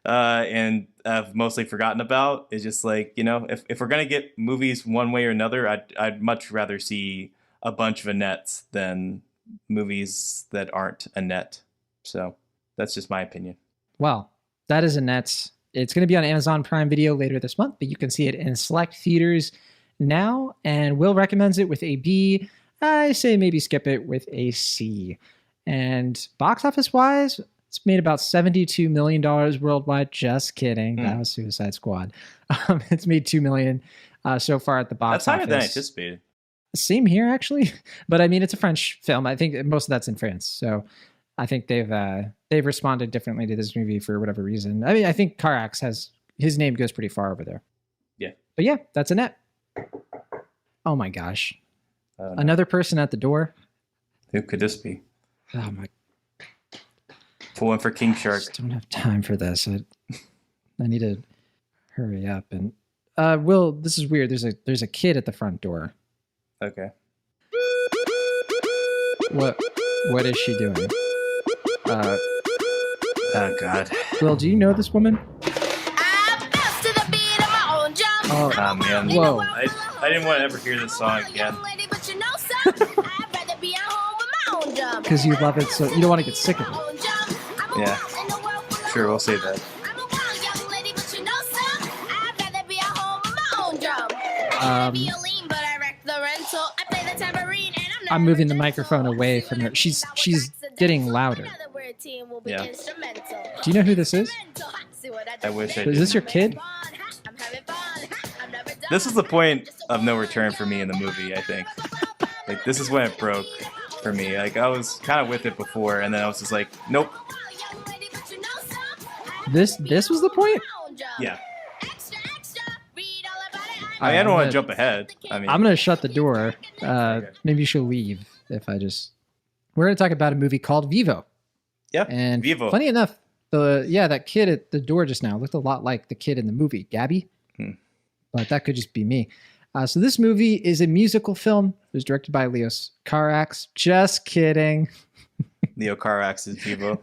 S2: and I've mostly forgotten about, is just if we're gonna get movies one way or another, I'd much rather see a bunch of Annettes than movies that aren't Annette. So that's just my opinion.
S1: Well, that is Annette. It's going to be on Amazon Prime Video later this month, but you can see it in select theaters now. And Will recommends it with a B. I say maybe skip it with a C. And box office wise, it's made about $72 million worldwide. Just kidding. That was Suicide Squad. It's made $2 million so far at the box office.
S2: That's higher than I anticipated.
S1: Same here, actually. But I mean, it's a French film. I think most of that's in France. So I think they've responded differently to this movie for whatever reason. I mean, I think Carax his name goes pretty far over there.
S2: Yeah.
S1: But yeah, that's Annette. Oh my gosh. Another person at the door.
S2: Who could this be?
S1: Oh my.
S2: Pulling for King Shark.
S1: I just don't have time for this. I need to hurry up. And Will, this is weird. There's a kid at the front door.
S2: Okay.
S1: What is she doing?
S2: Oh God.
S1: Will, do you know this woman?
S2: Oh man.
S1: Whoa.
S2: I didn't want to ever hear this song again.
S1: Because you love it, so you don't want to get sick of it.
S2: Yeah. Sure, we'll say that.
S1: I'm moving the microphone away from her. She's getting louder.
S2: Yeah.
S1: Do you know who this is?
S2: I wish I
S1: Is
S2: did.
S1: this your kid?
S2: This is the point of no return for me in the movie, I think. Like, this is when it broke for me. Like, I was kind of with it before, and then I was just like, nope.
S1: This was the point?
S2: Yeah. I don't want to jump ahead.
S1: I'm going to shut the door. Maybe she'll leave if I just... We're going to talk about a movie called Vivo.
S2: Yeah,
S1: and
S2: Vivo.
S1: Funny enough, that kid at the door just now looked a lot like the kid in the movie, Gabby. But that could just be me. So this movie is a musical film. It was directed by Leo Carax. Just kidding.
S2: Leo Carax is Vivo.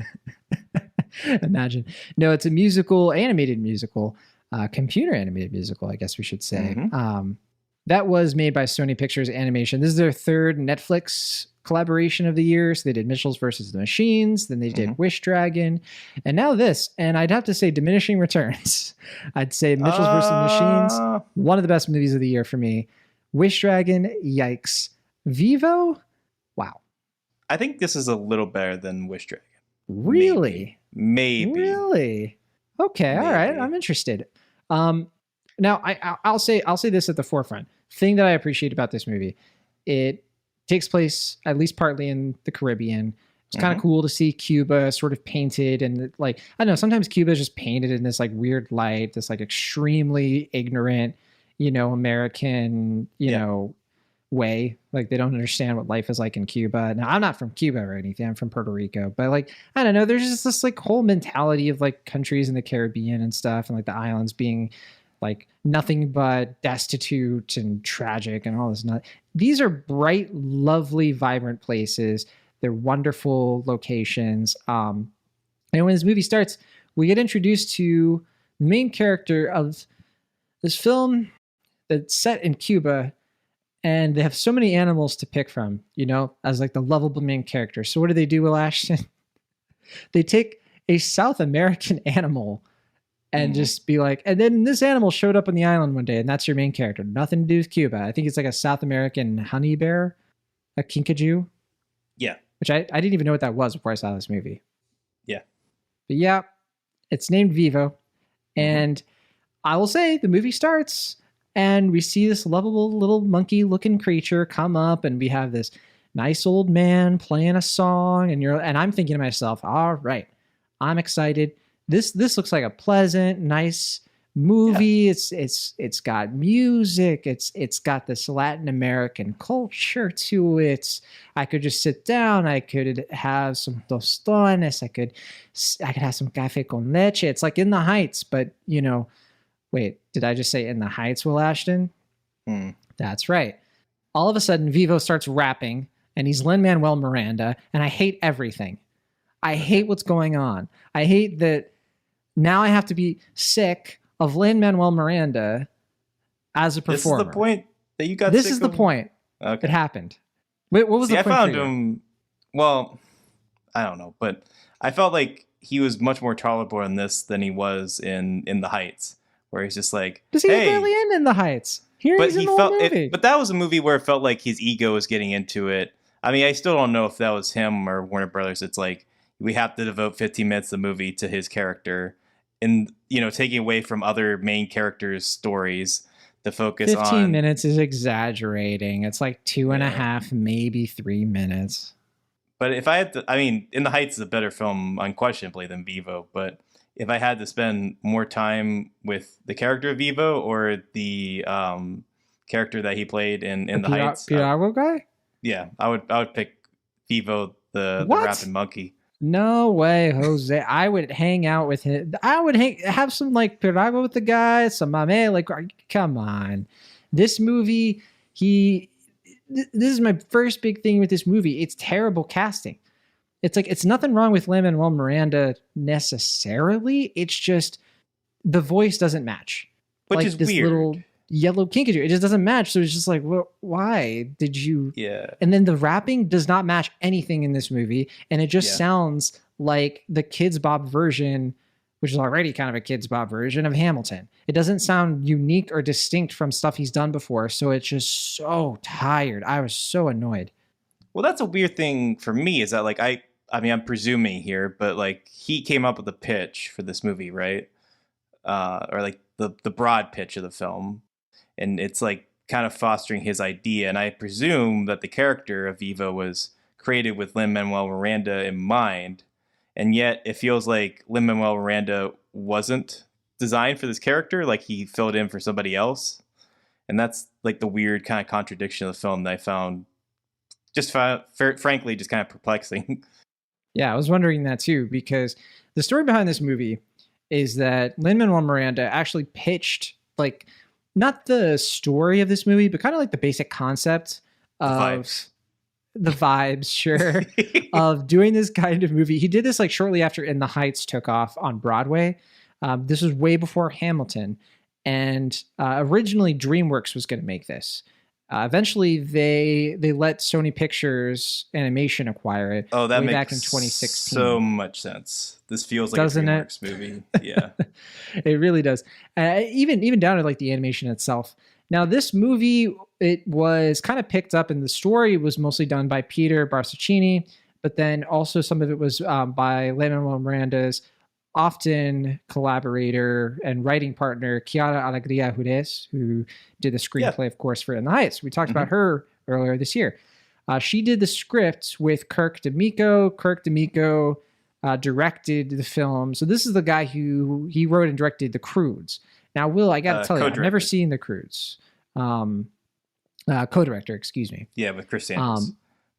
S1: Imagine. No, it's a animated musical, computer animated musical, I guess we should say. That was made by Sony Pictures Animation. This is their third Netflix collaboration of the year. So they did Mitchells versus the Machines, then they did Wish Dragon, and now this. And I'd have to say diminishing returns. I'd say Mitchells versus the Machines, one of the best movies of the year for me. Wish Dragon, yikes. Vivo, wow.
S2: I think this is a little better than Wish Dragon.
S1: Really?
S2: Maybe.
S1: Really? Okay, all right. I'm interested. Now, I'll say this at the forefront. Thing that I appreciate about this movie, it takes place at least partly in the Caribbean. It's kind of cool to see Cuba sort of painted, and like, I don't know, sometimes Cuba is just painted in this like weird light, this like extremely ignorant, American, way. Like they don't understand what life is like in Cuba. Now, I'm not from Cuba or anything. I'm from Puerto Rico, but like, I don't know, there's just this like whole mentality of like countries in the Caribbean and stuff, and like the islands being like nothing but destitute and tragic and all this. These are bright, lovely, vibrant places. They're wonderful locations. And when this movie starts, we get introduced to the main character of this film that's set in Cuba, and they have so many animals to pick from, as like the lovable main character. So what do, Will Ashton? They take a South American animal and just be like, and then this animal showed up on the island one day, and that's your main character. Nothing to do with Cuba. I think it's like a South American honey bear, a kinkajou.
S2: Yeah.
S1: Which I didn't even know what that was before I saw this movie.
S2: Yeah.
S1: But yeah, it's named Vivo. And I will say the movie starts and we see this lovable little monkey looking creature come up, and we have this nice old man playing a song, and I'm thinking to myself, all right, I'm excited. This looks like a pleasant, nice movie. Yeah. It's got music. It's got this Latin American culture to it. I could just sit down. I could have some tostones. I could have some café con leche. It's like In the Heights, but wait, did I just say In the Heights, Will Ashton? That's right. All of a sudden, Vivo starts rapping, and he's Lin-Manuel Miranda, and I hate everything. I hate what's going on. I hate that now I have to be sick of Lin-Manuel Miranda as a performer.
S2: This is the point that you got
S1: This
S2: sick
S1: is the
S2: of?
S1: point.
S2: Okay.
S1: It happened. Wait, what was the point?
S2: I found him, well, I don't know, but I felt like he was much more tolerable in this than he was in The Heights, where he's just like,
S1: because he's barely in The Heights. Here he's in the whole movie.
S2: But that was a movie where it felt like his ego was getting into it. I mean, I still don't know if that was him or Warner Brothers. It's like, we have to devote 15 minutes of the movie to his character, and taking away from other main characters' stories to focus
S1: 15 minutes is exaggerating. It's like 2.5, maybe 3 minutes.
S2: But if I had to, In the Heights is a better film, unquestionably, than Vivo. But if I had to spend more time with the character of Vivo or the character that he played in The Heights,
S1: Piragua guy?
S2: Yeah, I would pick Vivo, the rapping monkey.
S1: No way, Jose. I would hang out with him. I would have some like Piragua with the guy, some mame. Like, come on. This movie, this is my first big thing with this movie. It's terrible casting. It's like, it's nothing wrong with Lin-Manuel Miranda necessarily. It's just the voice doesn't match.
S2: Which
S1: like
S2: is
S1: this
S2: weird.
S1: Little yellow kinkajou. It just doesn't match. So it's just like, well, why did you?
S2: Yeah.
S1: And then the rapping does not match anything in this movie. And it just sounds like the Kids Bop version, which is already kind of a Kids Bop version of Hamilton. It doesn't sound unique or distinct from stuff he's done before. So it's just so tired. I was so annoyed.
S2: Well, that's a weird thing for me, is that like I mean, I'm presuming here, but like he came up with the pitch for this movie, right? Or like the broad pitch of the film, and it's like kind of fostering his idea. And I presume that the character of Vivo was created with Lin-Manuel Miranda in mind, and yet it feels like Lin-Manuel Miranda wasn't designed for this character, like he filled in for somebody else. And that's like the weird kind of contradiction of the film that I found just frankly just kind of perplexing.
S1: Yeah, I was wondering that too, because the story behind this movie is that Lin-Manuel Miranda actually pitched, like, not the story of this movie, but kind of like the basic concept of the vibes, sure, of doing this kind of movie. He did this like shortly after In the Heights took off on Broadway. This was way before Hamilton. And originally DreamWorks was going to make this. Eventually, they let Sony Pictures Animation acquire it.
S2: Oh, that
S1: way
S2: makes
S1: back in 2016.
S2: So much sense. This feels like
S1: Doesn't
S2: a DreamWorks movie. Yeah,
S1: it really does. Even down to like the animation itself. Now, this movie, it was kind of picked up, and the story was mostly done by Peter Barsaccini, but then also some of it was by Lin-Manuel Miranda's often collaborator and writing partner, Chiara Alegria Jerez, who did the screenplay, of course, for In the Heights. We talked about her earlier this year. She did the script with Kirk D'Amico. Kirk D'Amico directed the film. So this is the guy who he wrote and directed The Croods. Now, Will, I got to tell you, I've never seen The Croods. Co-director, excuse me.
S2: Yeah, with Chris Sanders.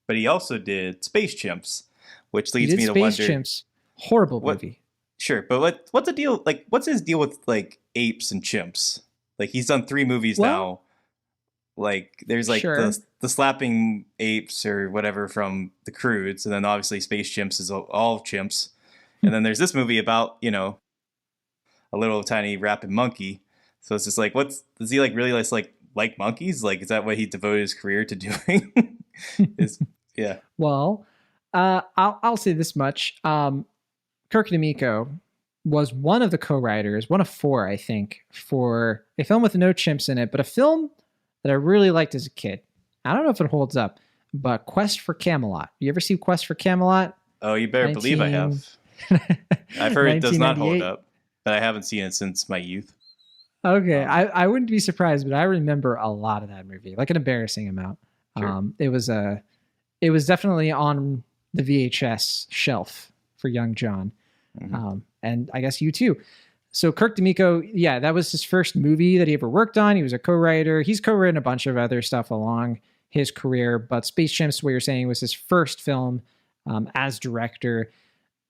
S2: But he also did Space Chimps, which leads me to wonder.
S1: Space Chimps, horrible movie.
S2: Sure, but what's the deal? Like, what's his deal with like apes and chimps? Like, he's done 3 movies now. Like, there's like the slapping apes or whatever from The Croods, and then obviously Space Chimps is all chimps, and then there's this movie about, you know, a little tiny rapping monkey. So it's just like, does he like really like monkeys? Like, is that what he devoted his career to doing? Yeah.
S1: Well, I'll say this much. Kirk D'Amico was one of the co-writers, one of 4, I think, for a film with no chimps in it, but a film that I really liked as a kid. I don't know if it holds up, but Quest for Camelot. You ever see Quest for Camelot?
S2: Oh, you better believe I have. I've heard it does not hold up, but I haven't seen it since my youth.
S1: Okay, I wouldn't be surprised, but I remember a lot of that movie, like an embarrassing amount. Sure. It was definitely on the VHS shelf for young John. Mm-hmm. And I guess you too. So Kirk D'Amico, yeah, that was his first movie that he ever worked on. He was a co-writer. He's co-written a bunch of other stuff along his career, but Space Chimps, what you're saying, was his first film as director.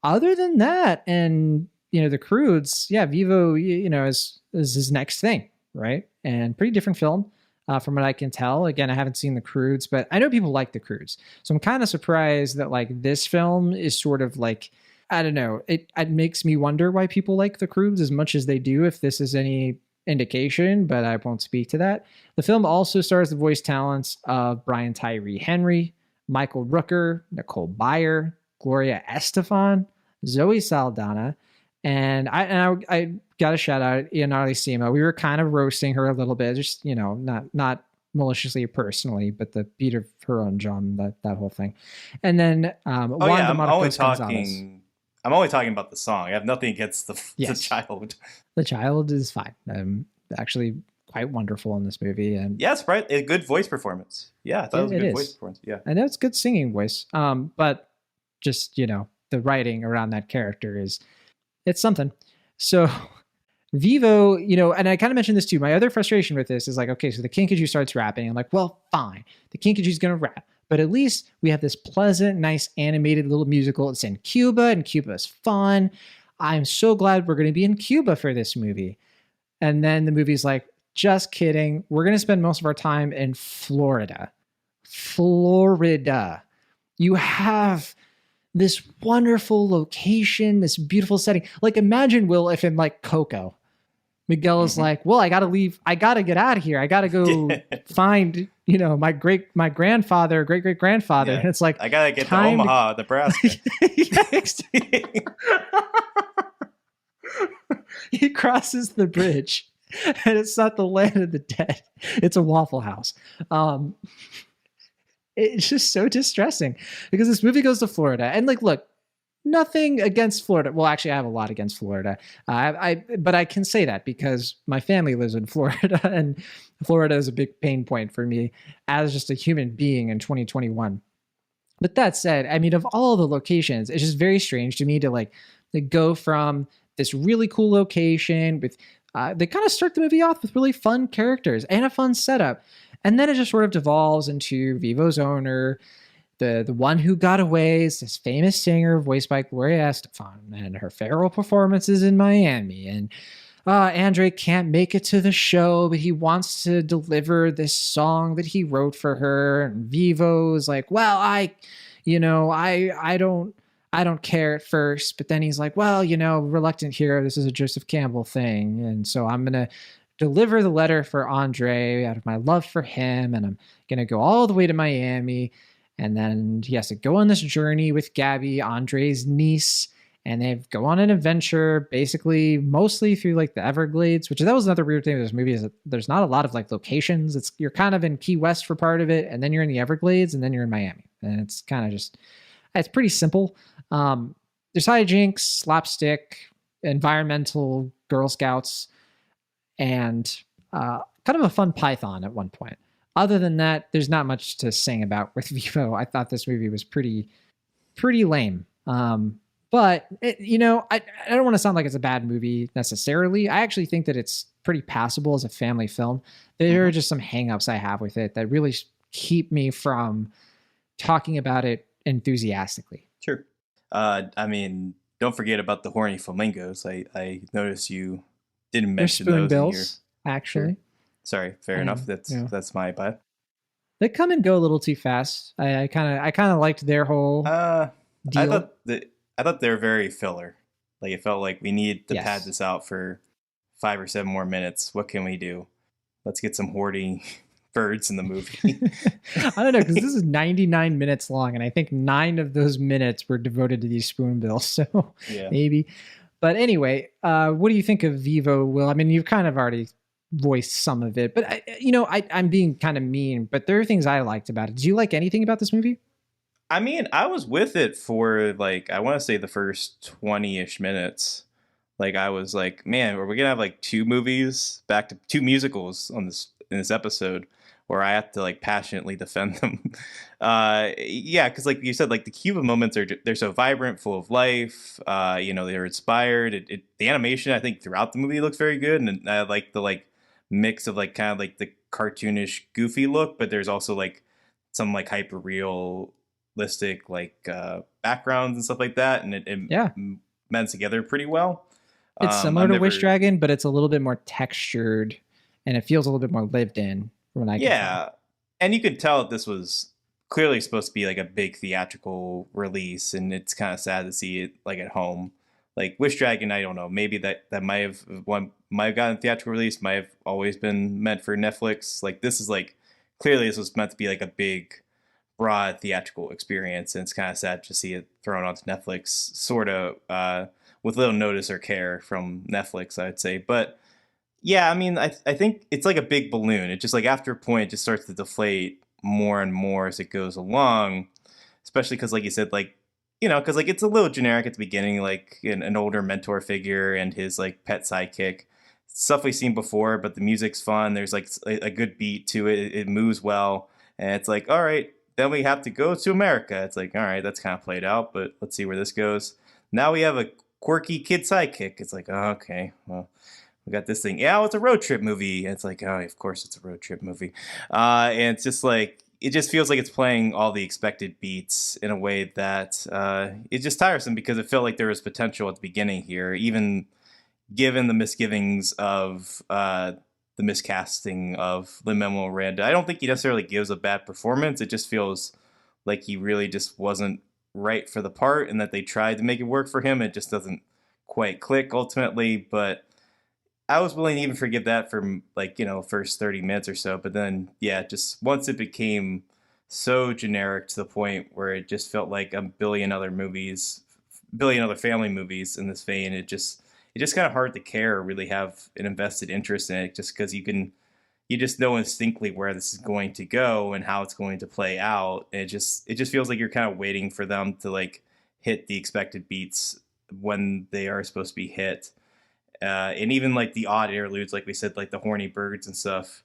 S1: Other than that, and The Croods, yeah, Vivo, is his next thing, right? And pretty different film from what I can tell. Again, I haven't seen The Croods, but I know people like The Croods, so I'm kind of surprised that like this film is sort of like, I don't know. It makes me wonder why people like The Croods as much as they do, if this is any indication, but I won't speak to that. The film also stars the voice talents of Brian Tyree Henry, Michael Rooker, Nicole Byer, Gloria Estefan, Zoe Saldana, and I got to shout out Ianarli Sima. We were kind of roasting her a little bit, just, not maliciously or personally, but the beat of her own drum, that whole thing. And then Wanda Marcos Gonzalez.
S2: I'm only talking about the song. I have nothing against the child.
S1: The child is fine. Actually quite wonderful in this movie. And
S2: yes, right. A good voice performance. Yeah, I thought it was a good voice performance. Yeah.
S1: I know it's good singing voice. But just, the writing around that character it's something. So Vivo, and I kind of mentioned this too. My other frustration with this is like, okay, so the Kinkajou starts rapping. I'm like, well, fine. The Kinkajou's going to rap. But at least we have this pleasant, nice animated little musical. It's in Cuba, and Cuba is fun. I'm so glad we're going to be in Cuba for this movie. And then the movie's like, just kidding. We're going to spend most of our time in Florida. Florida. You have this wonderful location, this beautiful setting. Like, imagine, Will, if in like Coco, Miguel is like, well, I got to leave. I got to get out of here. I got to go find, my great grandfather. Yeah. And it's like,
S2: I got to get to Omaha, Nebraska.
S1: He crosses the bridge, and it's not the land of the dead. It's a Waffle House. It's just so distressing because this movie goes to Florida, and like, look, nothing against Florida. Well, actually, I have a lot against Florida. But I can say that because my family lives in Florida, and Florida is a big pain point for me as just a human being in 2021. But that said, I mean, of all the locations, it's just very strange to me to like go from this really cool location with they kind of start the movie off with really fun characters and a fun setup, and then it just sort of devolves into Vivo's owner, the one who got away, is this famous singer voiced by Gloria Estefan, and her feral performances in Miami. And Andre can't make it to the show, but he wants to deliver this song that he wrote for her. And Vivo's like, well, I don't care at first, but then he's like, well, reluctant hero, this is a Joseph Campbell thing. And so I'm going to deliver the letter for Andre out of my love for him. And I'm going to go all the way to Miami. And then he has to go on this journey with Gabby, Andre's niece. And they go on an adventure, basically mostly through like the Everglades, which that was another weird thing with this movie, is that there's not a lot of like locations. You're kind of in Key West for part of it, and then you're in the Everglades, and then you're in Miami. And it's kind of just, it's pretty simple. There's hijinks, slapstick, environmental Girl Scouts, and kind of a fun Python at one point. Other than that, there's not much to sing about with Vivo. I thought this movie was pretty lame. But, I don't want to sound like it's a bad movie necessarily. I actually think that it's pretty passable as a family film. There are just some hangups I have with it that really keep me from talking about it enthusiastically.
S2: Sure. I mean, don't forget about the horny flamingos. I noticed you didn't mention
S1: Spoon
S2: those
S1: bills,
S2: in your...
S1: actually.
S2: Sure. Sorry, fair enough. That's my bad.
S1: They come and go a little too fast. I kind of liked their whole deal.
S2: I thought they were very filler. Like, it felt like we need to pad this out for 5 or 7 more minutes. What can we do? Let's get some hoarding birds in the movie.
S1: I don't know, because this is 99 minutes long, and I think 9 of those minutes were devoted to these spoonbills. So maybe. But anyway, what do you think of Vivo, Will? I mean, you've kind of already voiced some of it, but I'm being kind of mean, but there are things I liked about it. Do you like anything about this movie?
S2: I mean, I was with it for like, I want to say the first 20-ish minutes. Like, I was like, man, are we gonna have like 2 movies, back to 2 musicals in this episode, where I have to like passionately defend them? Because like you said, like the Cuba moments they're so vibrant, full of life. They're inspired. The animation, I think, throughout the movie looks very good, and I like the like mix of like kind of like the cartoonish, goofy look, but there's also like some like hyper realistic like backgrounds and stuff like that, and it meant together pretty well.
S1: It's similar to Wish Dragon, but it's a little bit more textured, and it feels a little bit more lived in from when I can tell.
S2: And you could tell that this was clearly supposed to be like a big theatrical release, and it's kind of sad to see it like at home. Like Wish Dragon, I don't know, maybe that might have gotten a theatrical release, might have always been meant for Netflix. Like this is like, clearly this was meant to be like a big, broad theatrical experience, and it's kind of sad to see it thrown onto Netflix, sort of with little notice or care from Netflix, I'd say. But yeah, I mean, I think it's like a big balloon. It just like after a point, it just starts to deflate more and more as it goes along, especially because like you said, like, because like it's a little generic at the beginning, like an older mentor figure and his like pet sidekick. Stuff we've seen before, but the music's fun. There's like a good beat to it. It moves well. And it's like, all right, then we have to go to America. It's like, all right, that's kind of played out, but let's see where this goes. Now we have a quirky kid sidekick. It's like, oh, okay, well, we got this thing. Yeah, it's a road trip movie. And it's like, oh, of course it's a road trip movie. And it's just like, it just feels like it's playing all the expected beats in a way that it's just tiresome, because it felt like there was potential at the beginning here, even given the misgivings of the miscasting of Lin-Manuel Miranda. I don't think he necessarily gives a bad performance. It just feels like he really just wasn't right for the part, and that they tried to make it work for him. It just doesn't quite click ultimately, but I was willing to even forgive that for like, first 30 minutes or so. But then, just once it became so generic to the point where it just felt like a billion other family movies in this vein, it's just kind of hard to care or really have an invested interest in it, just because you can you just know instinctively where this is going to go and how it's going to play out. It just feels like you're kind of waiting for them to like hit the expected beats when they are supposed to be hit. And even like the odd interludes, like we said, like the horny birds and stuff,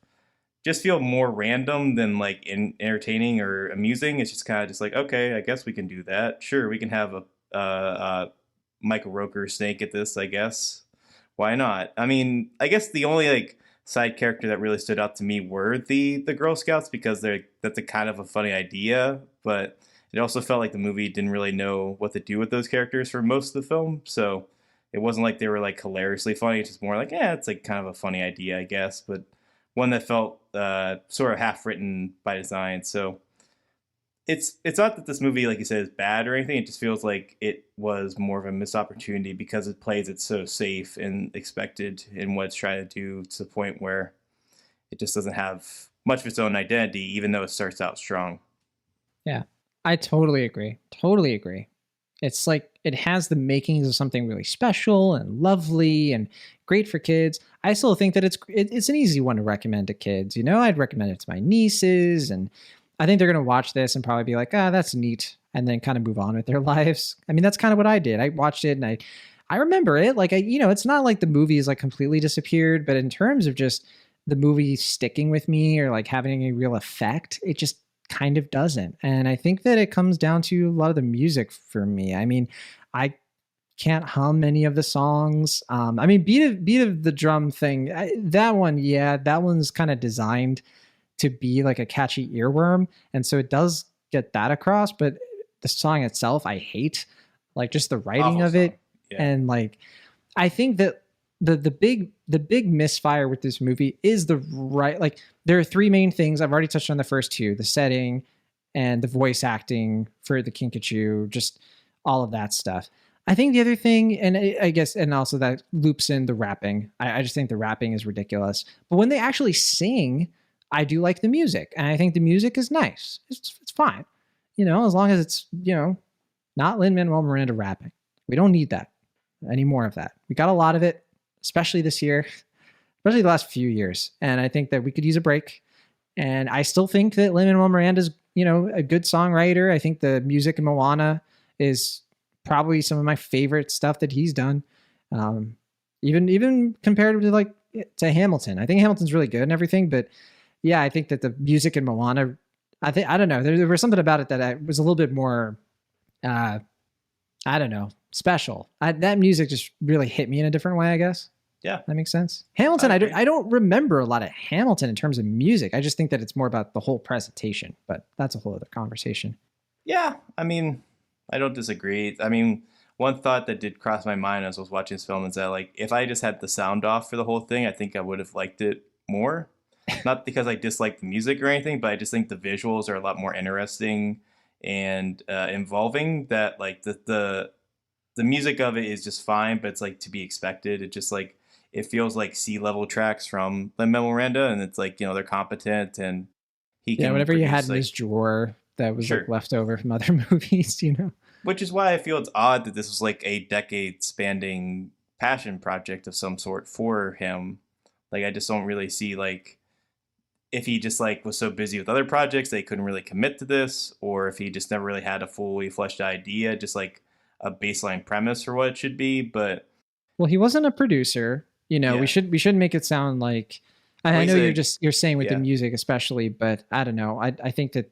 S2: just feel more random than like entertaining or amusing. It's just kind of just like, okay, I guess we can do that. Sure, we can have a Michael Rooker snake at this, I guess. Why not? I mean, I guess the only like side character that really stood out to me were the Girl Scouts, because that's a kind of a funny idea, but it also felt like the movie didn't really know what to do with those characters for most of the film. So it wasn't like they were like hilariously funny. It's just more like, yeah, it's like kind of a funny idea, I guess, but one that felt sort of half written by design. So it's not that this movie, like you said, is bad or anything. It just feels like it was more of a missed opportunity because it plays it so safe and expected in what it's trying to do, to the point where it just doesn't have much of its own identity, even though it starts out strong.
S1: Yeah, I totally agree. Totally agree. It's like it has the makings of something really special and lovely and great for kids. I still think that it's an easy one to recommend to kids. You know, I'd recommend it to my nieces, and I think they're going to watch this and probably be like, that's neat, and then kind of move on with their lives. I mean, that's kind of what I did. I watched it and I remember it. Like, it's not like the movie is like completely disappeared, but in terms of just the movie sticking with me or like having a real effect, it just kind of doesn't. And I think that it comes down to a lot of the music for me. I mean, I can't hum any of the songs. I mean, beat of the drum thing, that one's kind of designed to be like a catchy earworm, and so it does get that across. But the song itself, I hate, like just the writing of it. Yeah. And like, I think that the big misfire with this movie is like there are three main things. I've already touched on the first two: the setting and the voice acting for the Kinkajou, just all of that stuff. I think the other thing, and I guess, and also that loops in the rapping. I just think the rapping is ridiculous. But when they actually sing, I do like the music, and I think the music is nice. It's fine, as long as it's, not Lin-Manuel Miranda rapping. We don't need that, any more of that. We got a lot of it, especially this year, especially the last few years. And I think that we could use a break. And I still think that Lin-Manuel Miranda's, a good songwriter. I think the music in Moana is probably some of my favorite stuff that he's done. Even compared to Hamilton. I think Hamilton's really good and everything, but yeah, I think that the music in Moana, I don't know. There was something about it that was a little bit more, I don't know, special. That music just really hit me in a different way, I guess.
S2: Yeah.
S1: That makes sense. Hamilton, I don't remember a lot of Hamilton in terms of music. I just think that it's more about the whole presentation, but that's a whole other conversation.
S2: Yeah. I mean, I don't disagree. I mean, one thought that did cross my mind as I was watching this film is that, like, if I just had the sound off for the whole thing, I think I would have liked it more. Not because I dislike the music or anything, but I just think the visuals are a lot more interesting and involving. That like the music of it is just fine, but it's like to be expected. It just like it feels like C-level tracks from Lin-Manuel Miranda, and it's like, they're competent and he can.
S1: Whatever you had in his drawer that was like left over from other movies, Which
S2: is why I feel it's odd that this was like a decade-spanning passion project of some sort for him. Like, I just don't really see like if he just like was so busy with other projects they couldn't really commit to this, or if he just never really had a fully fleshed idea, just like a baseline premise for what it should be. But
S1: he wasn't a producer, we shouldn't make it sound like, I know you're saying with the music especially, but I don't know. I think that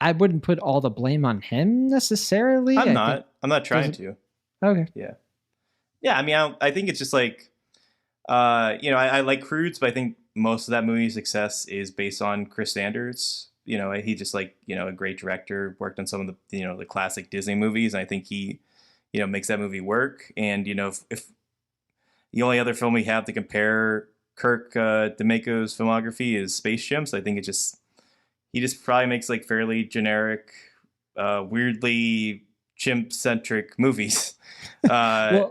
S1: I wouldn't put all the blame on him necessarily.
S2: I'm not trying to.
S1: Okay.
S2: Yeah. I mean, I think it's just like, I like Croods, but I think most of that movie's success is based on Chris Sanders. He just like, a great director, worked on some of the, the classic Disney movies. And I think he, makes that movie work. And, if the only other film we have to compare Kirk DeMeco's filmography is Space Chimps, I think he just probably makes like fairly generic, weirdly chimp-centric movies.
S1: I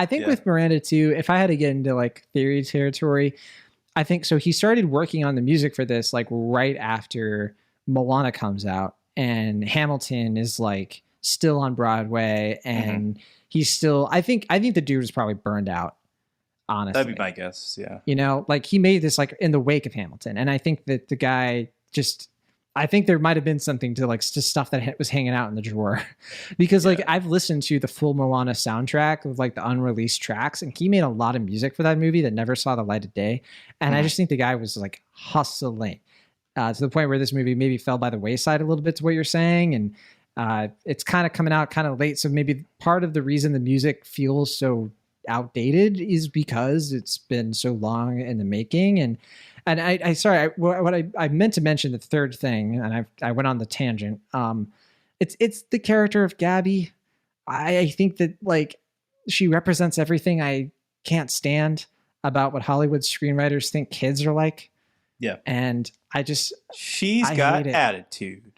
S1: think with Miranda too, if I had to get into like theory territory, I think so. He started working on the music for this like right after Moana comes out, and Hamilton is like still on Broadway, and he's still. I think the dude was probably burned out. honestly.
S2: That'd be my guess. Yeah.
S1: You know, like he made this like in the wake of Hamilton. And I think that the guy just, I think there might have been something to like just stuff that was hanging out in the drawer because like I've listened to the full Moana soundtrack of like the unreleased tracks, and he made a lot of music for that movie that never saw the light of day. And I just think the guy was like hustling to the point where this movie maybe fell by the wayside a little bit to what you're saying. And it's kind of coming out kind of late. So maybe part of the reason the music feels so outdated is because it's been so long in the making. And what I meant to mention, the third thing, and I went on the tangent. It's the character of Gabby. I think that like she represents everything I can't stand about what Hollywood screenwriters think kids are like.
S2: Yeah.
S1: And
S2: she's got attitude.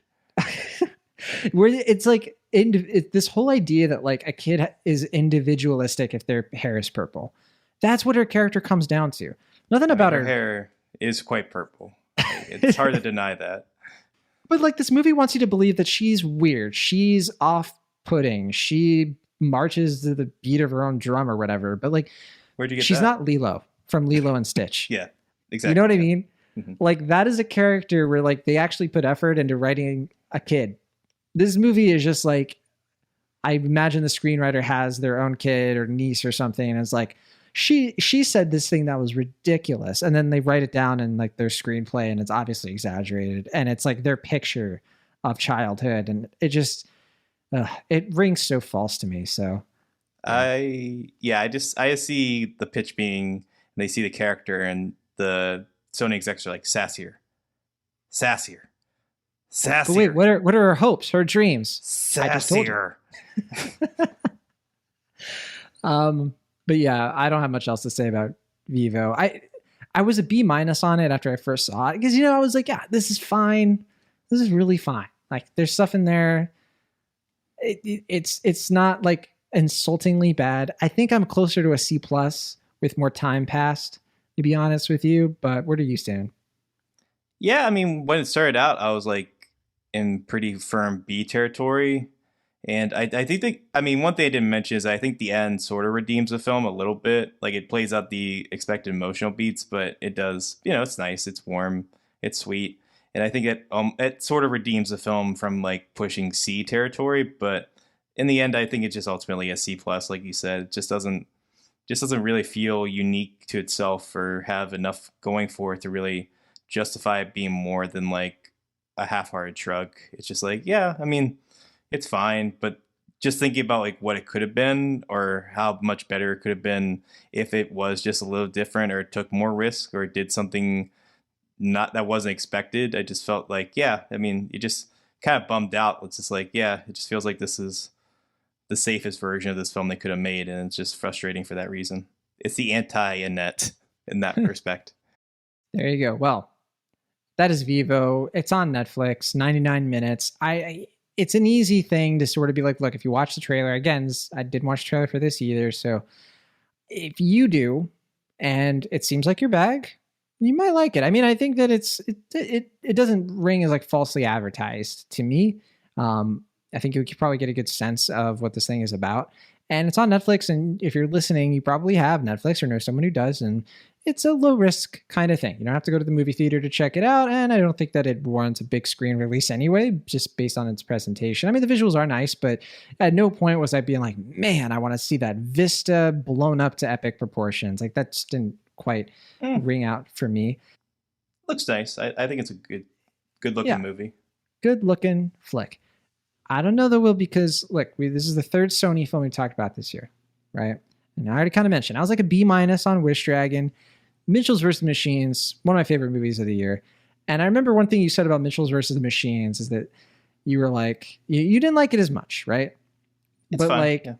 S1: Where it's like this whole idea that like a kid is individualistic if their hair is purple. That's what her character comes down to. Nothing about her
S2: hair is quite purple. It's hard to deny that.
S1: But like this movie wants you to believe that she's weird. She's off-putting. She marches to the beat of her own drum or whatever. But like,
S2: where'd you get
S1: she's
S2: that?
S1: not Lilo from Lilo and Stitch.
S2: Yeah, exactly.
S1: You know what I mean?
S2: Mm-hmm.
S1: Like that is a character where like they actually put effort into writing a kid. This movie is just like, I imagine the screenwriter has their own kid or niece or something. And it's like, she said this thing that was ridiculous. And then they write it down in like their screenplay and it's obviously exaggerated. And it's like their picture of childhood. And it just, it rings so false to me. So
S2: I see the pitch being, and they see the character and the Sony execs are like sassier.
S1: But wait, what are her hopes, her dreams?
S2: Sassier.
S1: But yeah, I don't have much else to say about Vivo. I was a B- on it after I first saw it because, you know, I was like, yeah, this is fine. This is really fine. Like there's stuff in there. It's not like insultingly bad. I think I'm closer to a C+ with more time passed, to be honest with you. But where do you stand?
S2: Yeah, I mean, when it started out, I was like in pretty firm B territory. And I think one thing I didn't mention is I think the end sort of redeems the film a little bit. Like it plays out the expected emotional beats, but it does, you know, it's nice, it's warm, it's sweet. And I think it sort of redeems the film from like pushing C territory. But in the end, I think it's just ultimately a C+, like you said. It just doesn't really feel unique to itself or have enough going for it to really justify it being more than like a half-hearted shrug. It's just like, yeah, I mean, it's fine, but just thinking about like what it could have been or how much better it could have been if it was just a little different or it took more risk or it did something that wasn't expected. I just felt like, yeah, I mean, it just kind of bummed out. It's just like, yeah, it just feels like this is the safest version of this film they could have made, and it's just frustrating for that reason. It's the anti-Annette in that respect.
S1: There you go. Well, that is Vivo. It's on Netflix, 99 minutes. It's an easy thing to sort of be like, look, if you watch the trailer, again, I didn't watch the trailer for this either. So if you do, and it seems like your bag, you might like it. I mean, I think that it doesn't ring as like falsely advertised to me. I think you could probably get a good sense of what this thing is about. And it's on Netflix. And if you're listening, you probably have Netflix or know someone who does. And it's a low risk kind of thing. You don't have to go to the movie theater to check it out. And I don't think that it warrants a big screen release anyway, just based on its presentation. I mean, the visuals are nice, but at no point was I being like, man, I want to see that vista blown up to epic proportions. Like that just didn't quite ring out for me.
S2: Looks nice. I think it's a good looking movie. Good
S1: looking flick. I don't know though, Will, because look, this is the third Sony film we talked about this year, right? And I already kind of mentioned, I was like a B- on Wish Dragon. Mitchell's vs. the Machines, one of my favorite movies of the year. And I remember one thing you said about Mitchell's vs. the Machines is that you were like, you didn't like it as much, right?
S2: It's
S1: but
S2: fun,
S1: like,
S2: yeah.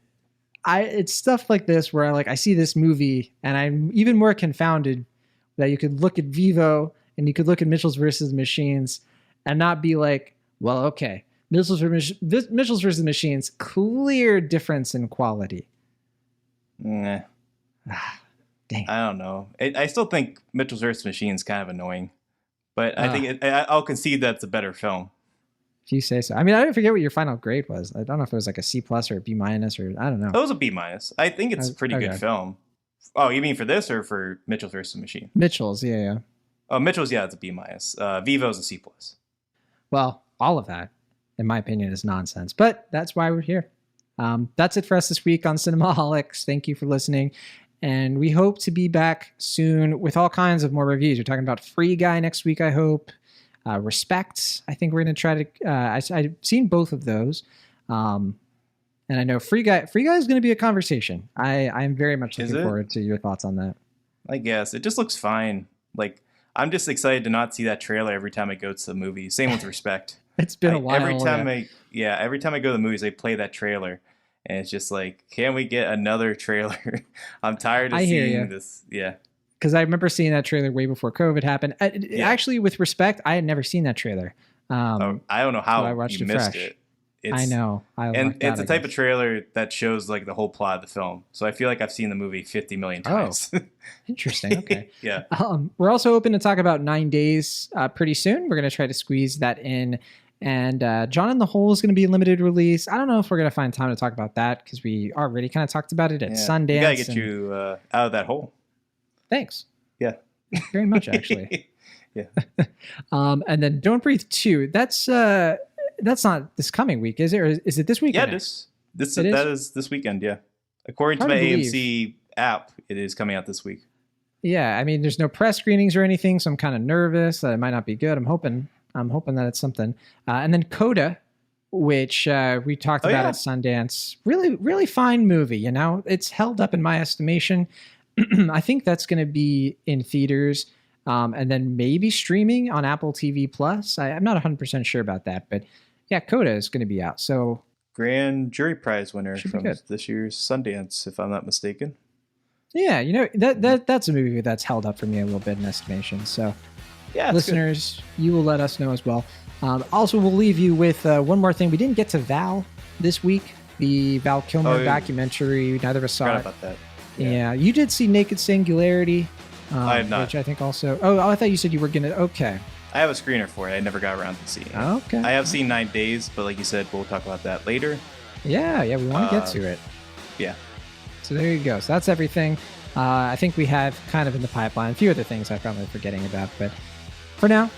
S1: It's stuff like this where I see this movie and I'm even more confounded that you could look at Vivo and you could look at Mitchell's vs. the Machines and not be like, well, okay, Mitchell's vs. the Machines, clear difference in quality.
S2: Nah.
S1: Dang.
S2: I don't know. I still think Mitchell's vs. Machine is kind of annoying, but I think I'll concede that's a better film.
S1: If you say so. I mean, I forget what your final grade was. I don't know if it was like a C+ or a B- or I don't know.
S2: It was a B-. I think it's a pretty good film Oh, you mean for this or for Mitchell vs. the Machine?
S1: Mitchell's, yeah.
S2: Oh, Mitchell's, yeah, it's a B-. Vivo's a C+.
S1: Well, all of that, in my opinion, is nonsense. But that's why we're here. That's it for us this week on Cinemaholics. Thank you for listening. And we hope to be back soon with all kinds of more reviews. We're talking about Free Guy next week, I hope. Respect, I think we're going to try to... I've seen both of those. And I know Free Guy is going to be a conversation. I'm very much looking forward to your thoughts on that.
S2: I guess. It just looks fine. Like, I'm just excited to not see that trailer every time I go to the movie. Same with Respect.
S1: It's been a while.
S2: Every time I go to the movies, they play that trailer. And it's just like, can we get another trailer? I'm tired of seeing this. Yeah. Because
S1: I remember seeing that trailer way before COVID happened. Actually, with Respect, I had never seen that trailer.
S2: I don't know how
S1: I watched
S2: you missed it.
S1: I know.
S2: It's the type of trailer that shows like the whole plot of the film. So I feel like I've seen the movie 50 million times.
S1: Oh, interesting. Okay.
S2: Yeah.
S1: We're also open to talk about 9 Days pretty soon. We're going to try to squeeze that in. And John in the Hole is going to be a limited release. I don't know if we're going to find time to talk about that because we already kind of talked about it at Sundance.
S2: We got to get you out of that hole.
S1: Thanks.
S2: Yeah.
S1: Very much, actually.
S2: Yeah.
S1: And then Don't Breathe 2. That's not this coming week, is it? Or is it this weekend?
S2: Yeah, that is this weekend, yeah. According to my AMC app, it is coming out this week.
S1: Yeah, I mean, there's no press screenings or anything, so I'm kind of nervous that it might not be good. I'm hoping that it's something. And then Coda, which we talked about at Sundance. Really, really fine movie, you know? It's held up in my estimation. I think that's going to be in theaters and then maybe streaming on Apple TV Plus. I'm not 100% sure about that, but yeah, Coda is going to be out. So
S2: Grand Jury Prize winner from this year's Sundance, if I'm not mistaken.
S1: Yeah, you know, that's a movie that's held up for me a little bit in estimation. So
S2: yeah,
S1: listeners, you will let us know as well. Also, we'll leave you with one more thing. We didn't get to Val this week, the Val Kilmer documentary. Neither of us saw it.
S2: About that.
S1: Yeah, you did see Naked Singularity.
S2: I have not.
S1: Which I think also... Oh, I thought you said you were going to... Okay.
S2: I have a screener for it. I never got around to seeing it.
S1: Okay.
S2: I have seen 9 Days, but like you said, we'll talk about that later.
S1: Yeah, we want to get to it.
S2: Yeah.
S1: So there you go. So that's everything. I think we have kind of in the pipeline. A few other things I'm probably forgetting about. But for now,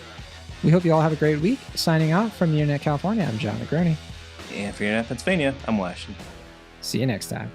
S1: we hope you all have a great week. Signing off from the Internet California, I'm John Negroni.
S2: And for Internet Pennsylvania, I'm Lashley.
S1: See you next time.